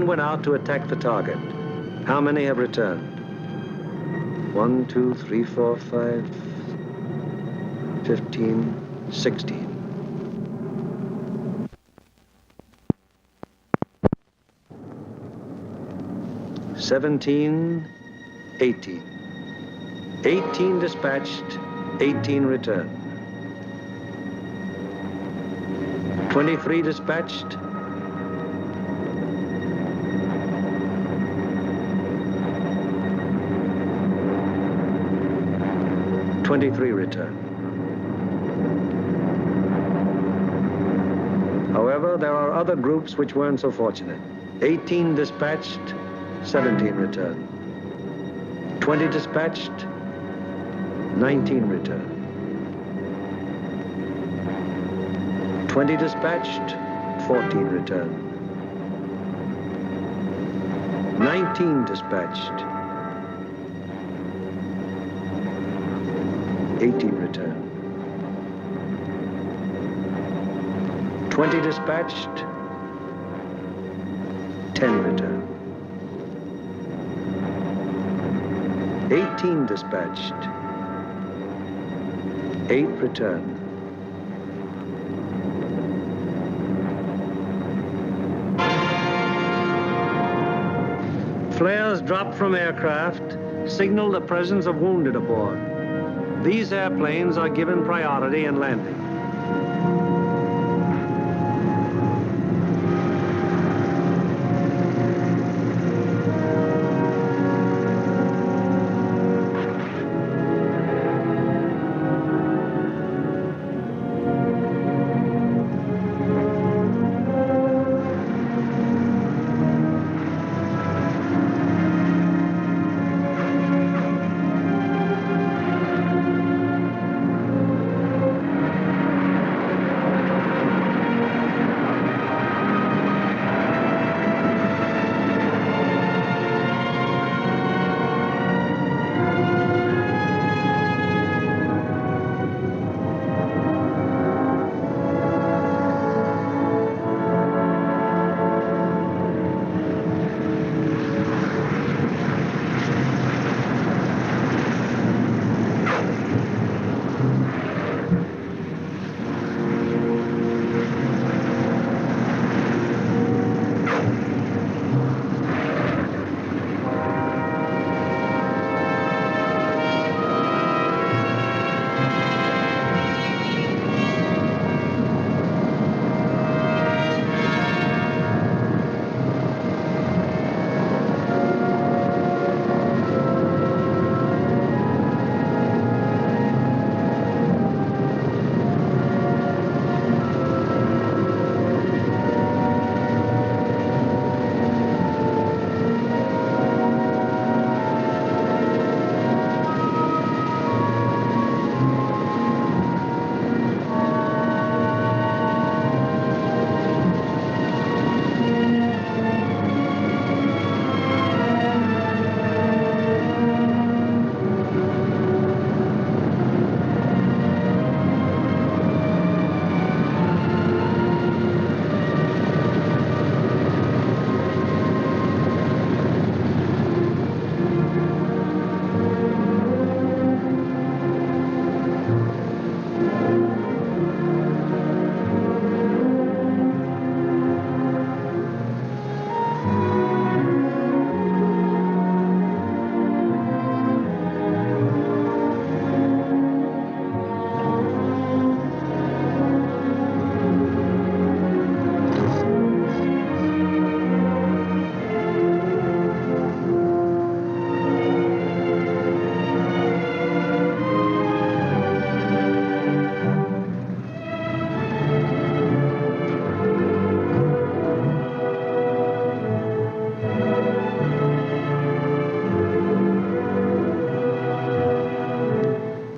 Went out to attack the target. How many have returned? 1, 2, 3, 4, 5, 15, 16. (17, 18). 18 dispatched, 18 returned. 23 dispatched, 23 returned. However, there are other groups which weren't so fortunate. 18 dispatched, 17 returned. 20 dispatched, 19 returned. 20 dispatched, 14 returned. 19 dispatched, 18 returned. 20 dispatched, 10 return. 18 dispatched, 8 return. Flares dropped from aircraft signal the presence of wounded aboard. These airplanes are given priority in landing.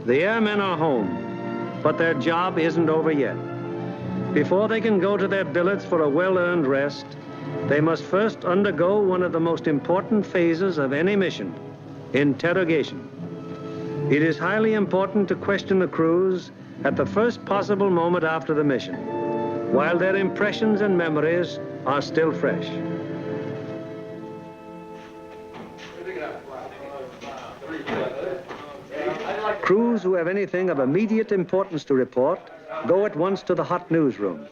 The airmen are home, but their job isn't over yet. Before they can go to their billets for a well-earned rest, they must first undergo one of the most important phases of any mission, interrogation. It is highly important to question the crews at the first possible moment after the mission, while their impressions and memories are still fresh. Crews who have anything of immediate importance to report go at once to the hot newsroom.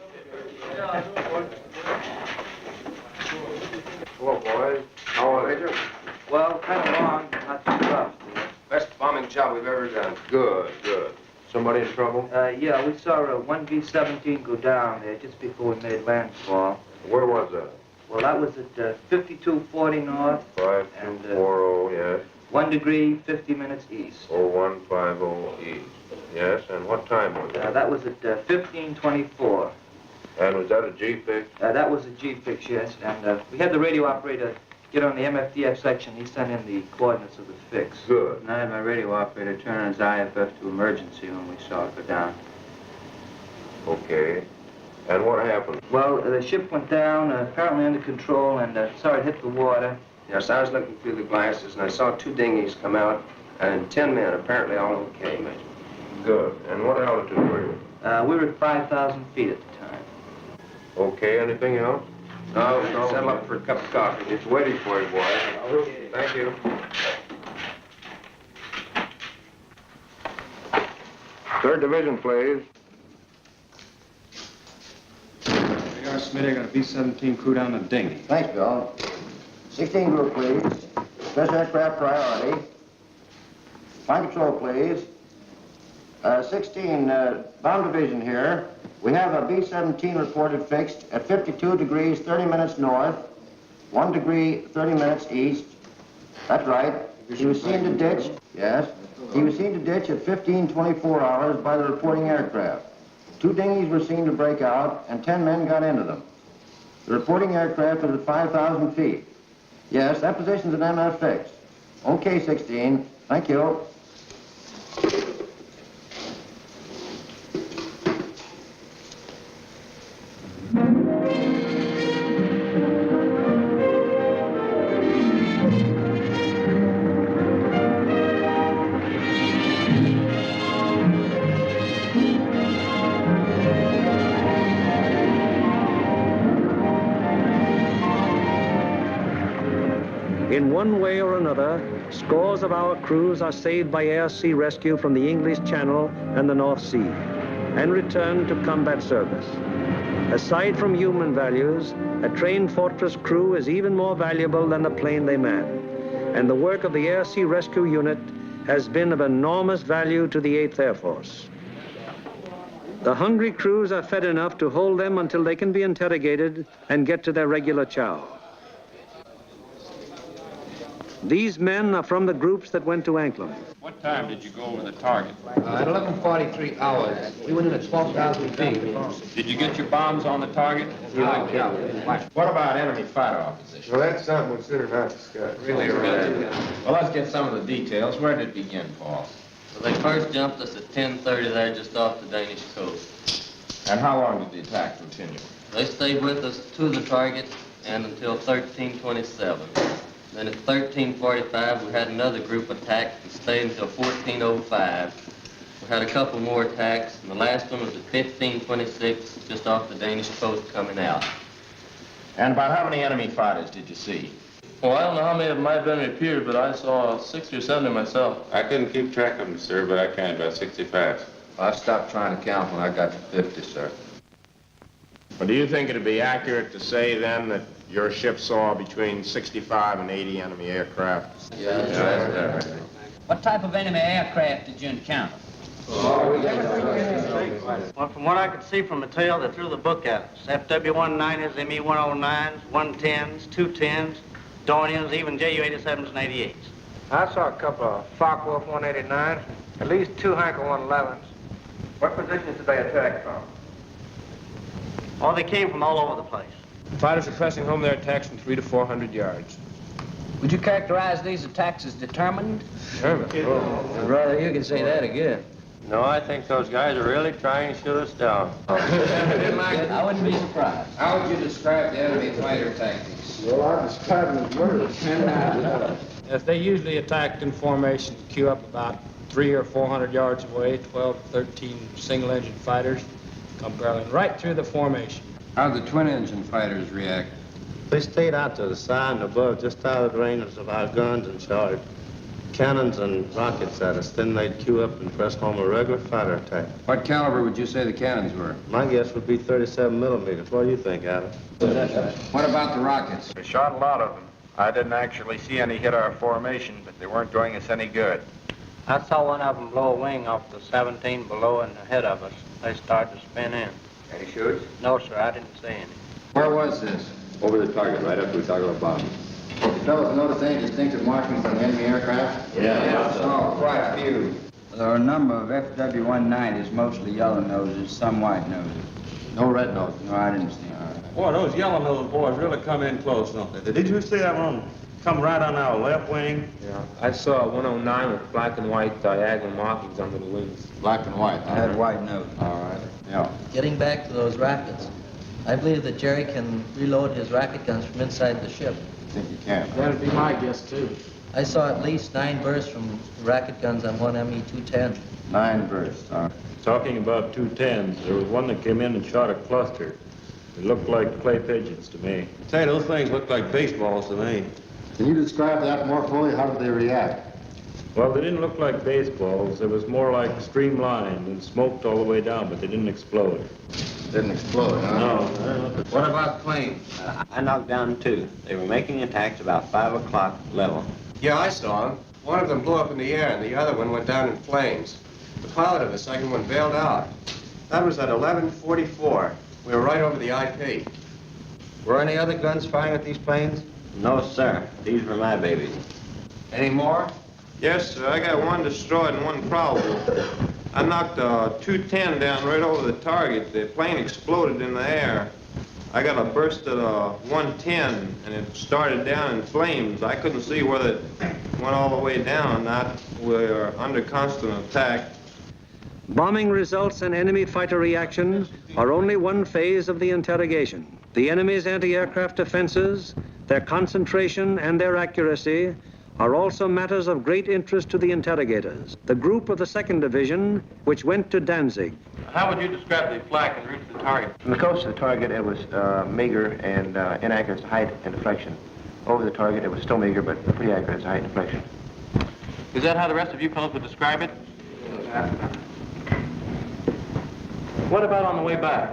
Hello, boys. How are they? Well, kind of long, but not too rough. Best bombing job we've ever done. Good, good. Somebody in trouble? Yeah, we saw a 1B-17 go down there just before we made landfall. Where was that? Well, that was at 5240 north. 5240, yes. 1 degree, 50 minutes east. 0150 east. Yes, and what time was it? That was at 1524. And was that a G-fix? That was a G-fix, yes. And we had the radio operator get on the MFDF section. He sent in the coordinates of the fix. Good. And I had my radio operator turn on his IFF to emergency when we saw it go down. Okay. And what happened? Well, the ship went down, apparently under control, and saw it hit the water. Yes, I was looking through the glasses, and I saw 2 dinghies come out, and 10 men, apparently all okay, Major. Good. And what altitude were you? We were at 5,000 feet at the time. Okay, anything else? No, settle up for a cup of coffee. It's waiting for you, boys. Thank you. Third Division, please. We are, Smitty. I got a B-17 crew down the dinghy. Thanks, Bill. 16 group, please. Special aircraft priority. Flight control, please. 16, bomb division here. We have a B-17 reported fixed at 52 degrees, 30 minutes north, 1 degree, 30 minutes east. That's right. He was seen to ditch, yes. He was seen to ditch at 15:24 hours by the reporting aircraft. 2 dinghies were seen to break out, and 10 men got into them. The reporting aircraft is at 5,000 feet. Yes, that position's an MF fix. Okay, 16. Thank you. In one way or another, scores of our crews are saved by air-sea rescue from the English Channel and the North Sea and returned to combat service. Aside from human values, a trained fortress crew is even more valuable than the plane they man. And the work of the Air-Sea Rescue Unit has been of enormous value to the 8th Air Force. The hungry crews are fed enough to hold them until they can be interrogated and get to their regular chow. These men are from the groups that went to Anklam. What time did you go over the target? At 11:43 hours. We went in at 12,000 feet. Did you get your bombs on the target? Yeah. What about enemy fighter opposition? Well, that's something we consider not discussed. Really? Well, let's get some of the details. Where did it begin, Paul? Well, they first jumped us at 10:30 there just off the Danish coast. And how long did the attack continue? They stayed with us to the target and until 13:27. Then at 13:45, we had another group attack and stayed until 14:05. We had a couple more attacks, and the last one was at 15:26, just off the Danish coast coming out. And about how many enemy fighters did you see? Well, I don't know how many of them might have been repeated, but I saw 60 or 70 myself. I couldn't keep track of them, sir, but I counted about 65. I stopped trying to count when I got to 50, sir. But do you think it'd be accurate to say, then, that your ship saw between 65 and 80 enemy aircraft? Yeah. What type of enemy aircraft did you encounter? Well, from what I could see from the tail, they threw the book at us. FW-19s, ME-109s, 110s, 210s, Dorniers, even Ju-87s and 88s. I saw a couple of Focke-Wulf 189s, at least 2 Heinkel 111s. What positions did they attack from? Oh, they came from all over the place. Fighters are pressing home their attacks from 300 to 400 yards. Would you characterize these attacks as determined? Determined? Oh, brother, you can say that again. No, I think those guys are really trying to shoot us down. I wouldn't be surprised. How would you describe the enemy fighter tactics? Well, I describe them as murder. Yes, they usually attacked in formation, queue up about 300 or 400 yards away, 12 to 13 single-engine fighters, come barreling right through the formation. How'd the twin-engine fighters react? They stayed out to the side and above, just out of the range of our guns, and charged cannons and rockets at us. Then they'd queue up and press home a regular fighter attack. What caliber would you say the cannons were? My guess would be 37 millimeters. What do you think, Adam? What about the rockets? We shot a lot of them. I didn't actually see any hit our formation, but they weren't doing us any good. I saw one of them blow a wing off the 17 below and ahead of us. They started to spin in. Any shoots? No, sir, I didn't see any. Where was this? Over the target, right after we talk about bombs. Did you fellows notice any distinctive markings on the enemy aircraft? Yeah. Oh, quite a few. There are a number of FW-190s, mostly yellow noses, some white noses. No red noses? No, I didn't see any. Boy, those yellow-nosed boys really come in close, don't they? Did you see that one come right on our left wing? Yeah, I saw a 109 with black and white diagonal markings under the wings. Black and white. I had white nose. All right. Yeah. Getting back to those rockets, I believe that Jerry can reload his rocket guns from inside the ship. I think you can. That'd be my guess, too. I saw at least 9 bursts from rocket guns on one ME-210. 9 bursts. All right. Talking about 210s, there was one that came in and shot a cluster. They looked like clay pigeons to me. Say, those things look like baseballs to me. Can you describe that more fully? How did they react? Well, they didn't look like baseballs. It was more like streamlined and smoked all the way down, but they didn't explode. Didn't explode, huh? No. What about planes? I knocked down 2. They were making attacks about 5 o'clock level. Yeah, I saw them. One of them blew up in the air, and the other one went down in flames. The pilot of the second one bailed out. That was at 11:44. We were right over the IP. Were any other guns firing at these planes? No, sir. These were my babies. Any more? Yes, sir. I got one destroyed and one probable. I knocked a 210 down right over the target. The plane exploded in the air. I got a burst at a 110, and it started down in flames. I couldn't see whether it went all the way down or not. We were under constant attack. Bombing results and enemy fighter reaction are only one phase of the interrogation. The enemy's anti-aircraft defenses, their concentration and their accuracy are also matters of great interest to the interrogators. The group of the 2nd Division, which went to Danzig. How would you describe the flak en route to the target? From the coast to the target, it was meager and inaccurate as to height and deflection. Over the target, it was still meager, but pretty accurate as to height and deflection. Is that how the rest of you fellows would describe it? What about on the way back?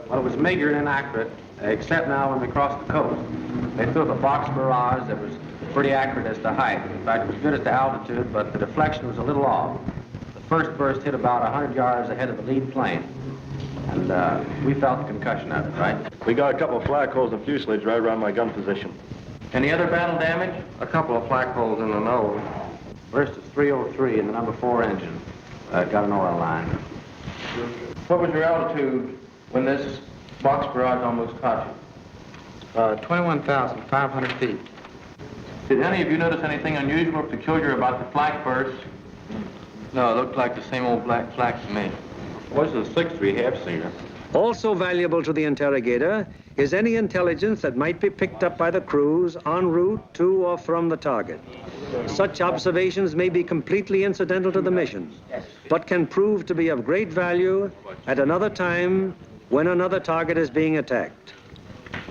Well, it was meager and inaccurate, except now when we crossed the coast. They threw the box barrage that was pretty accurate as to height. In fact, it was good as to altitude, but the deflection was a little off. The first burst hit about 100 yards ahead of the lead plane, and we felt the concussion of it, right? We got a couple of flak holes in fuselage right around my gun position. Any other battle damage? A couple of flak holes in the nose. Burst of 303 in the number 4 engine. Got an oil line. What was your altitude when this box barrage almost caught you? 21,500 feet. Did any of you notice anything unusual or peculiar about the flak burst? No, it looked like the same old black flak to me. What's the 6th we have seen her? Also valuable to the interrogator is any intelligence that might be picked up by the crews en route to or from the target. Such observations may be completely incidental to the mission, but can prove to be of great value at another time when another target is being attacked.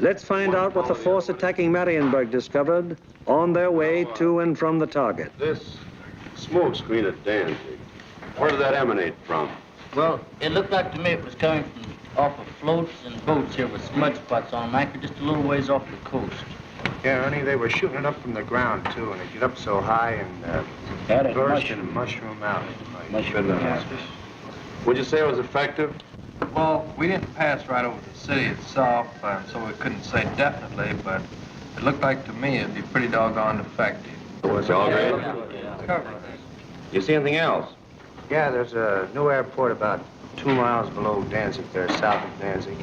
Let's find out what the force attacking Marienburg discovered on their way to and from the target. This smoke screen at Danzig, where did that emanate from? Well, it looked like to me it was coming from off of floats and boats here with smudge spots on them, anchored just a little ways off the coast. Yeah, Ernie, they were shooting it up from the ground, too, and it get up so high and burst and mushroom out. Would you say it was effective? Well, we didn't pass right over the city itself, so we couldn't say definitely, but it looked like to me it'd be pretty doggone effective. Was all right? You see anything else? Yeah, there's a new airport about 2 miles below Danzig there, south of Danzig.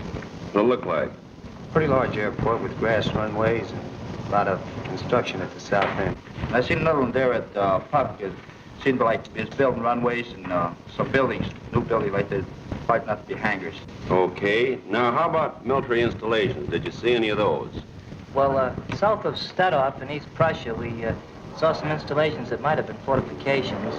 What'd it look like? Pretty large airport with grass runways and a lot of construction at the south end. I seen another one there at Puck. It seemed like it's building runways and some buildings, new buildings like they're quite not to be hangars. Okay. Now, how about military installations? Did you see any of those? Well, south of Stadthof in East Prussia, we saw some installations that might have been fortifications.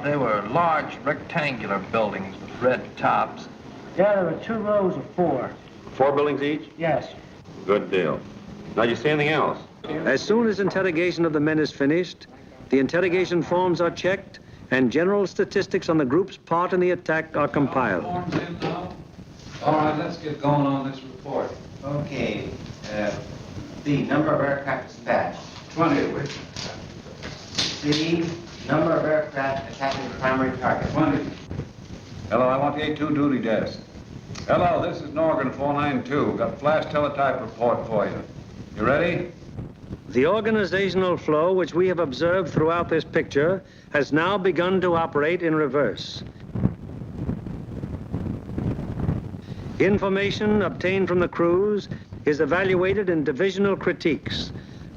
They were large rectangular buildings with red tops. Yeah, there were 2 rows of 4. 4 buildings each? Yes. Good deal. Now, did you see anything else? As soon as interrogation of the men is finished, the interrogation forms are checked and general statistics on the group's part in the attack are compiled. All right, let's get going on this report. Okay. B, number of aircraft dispatched. 20. C, number of aircraft attacking the primary target. 20. Hello, I want the A2 duty desk. Hello, this is Norgan 492. Got a flash teletype report for you. You ready? The organizational flow which we have observed throughout this picture has now begun to operate in reverse. Information obtained from the crews is evaluated in divisional critiques,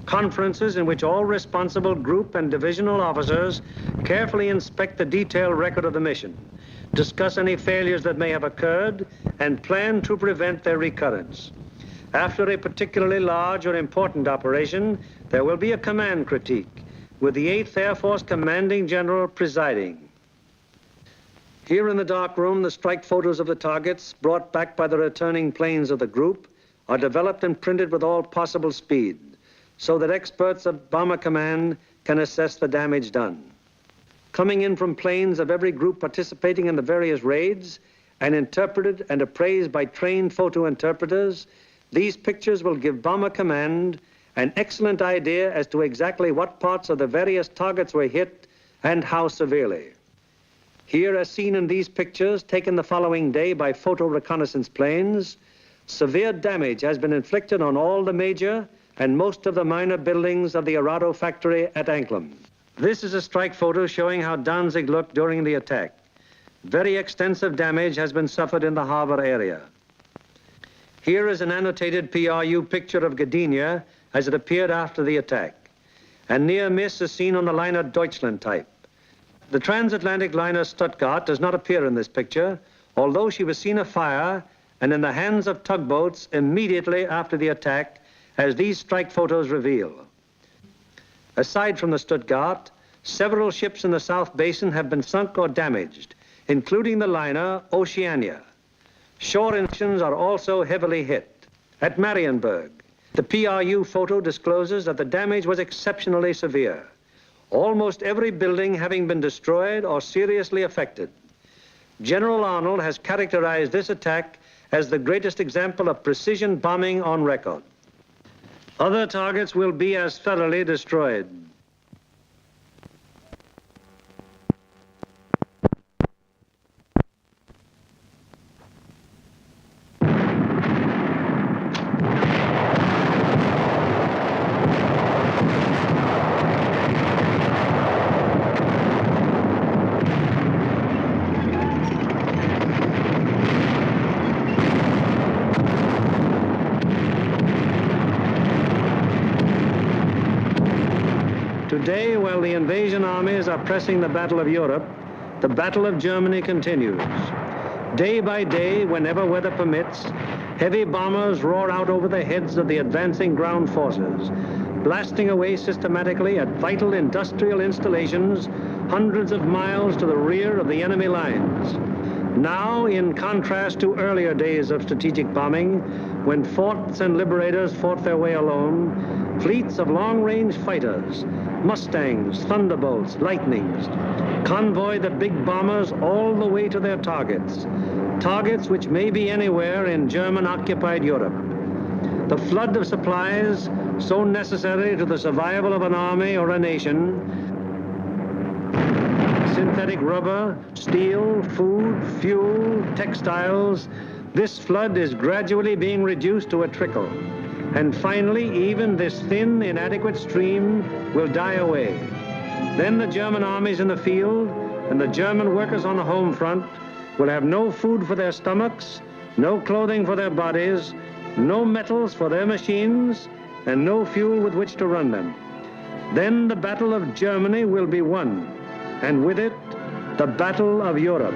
conferences in which all responsible group and divisional officers carefully inspect the detailed record of the mission, discuss any failures that may have occurred, and plan to prevent their recurrence. After a particularly large or important operation, there will be a command critique, with the 8th Air Force Commanding General presiding. Here in the dark room, the strike photos of the targets brought back by the returning planes of the group are developed and printed with all possible speed so that experts of Bomber Command can assess the damage done. Coming in from planes of every group participating in the various raids and interpreted and appraised by trained photo interpreters, these pictures will give Bomber Command an excellent idea as to exactly what parts of the various targets were hit and how severely. Here, as seen in these pictures taken the following day by photo reconnaissance planes, severe damage has been inflicted on all the major and most of the minor buildings of the Arado factory at Anklam. This is a strike photo showing how Danzig looked during the attack. Very extensive damage has been suffered in the harbor area. Here is an annotated PRU picture of Gdynia as it appeared after the attack. A near miss is seen on the liner Deutschland type. The transatlantic liner Stuttgart does not appear in this picture, although she was seen afire and in the hands of tugboats immediately after the attack, as these strike photos reveal. Aside from the Stuttgart, several ships in the South Basin have been sunk or damaged, including the liner Oceania. Shore engines are also heavily hit. At Marienburg, the PRU photo discloses that the damage was exceptionally severe, almost every building having been destroyed or seriously affected. General Arnold has characterized this attack as the greatest example of precision bombing on record. Other targets will be as thoroughly destroyed. Today, while the invasion armies are pressing the Battle of Europe, the Battle of Germany continues. Day by day, whenever weather permits, heavy bombers roar out over the heads of the advancing ground forces, blasting away systematically at vital industrial installations hundreds of miles to the rear of the enemy lines. Now, in contrast to earlier days of strategic bombing, when forts and liberators fought their way alone, fleets of long-range fighters, Mustangs, Thunderbolts, Lightnings, convoy the big bombers all the way to their targets, targets which may be anywhere in German-occupied Europe. The flood of supplies so necessary to the survival of an army or a nation, synthetic rubber, steel, food, fuel, textiles, this flood is gradually being reduced to a trickle. And finally, even this thin, inadequate stream will die away. Then the German armies in the field and the German workers on the home front will have no food for their stomachs, no clothing for their bodies, no metals for their machines, and no fuel with which to run them. Then the Battle of Germany will be won, and with it, the Battle of Europe.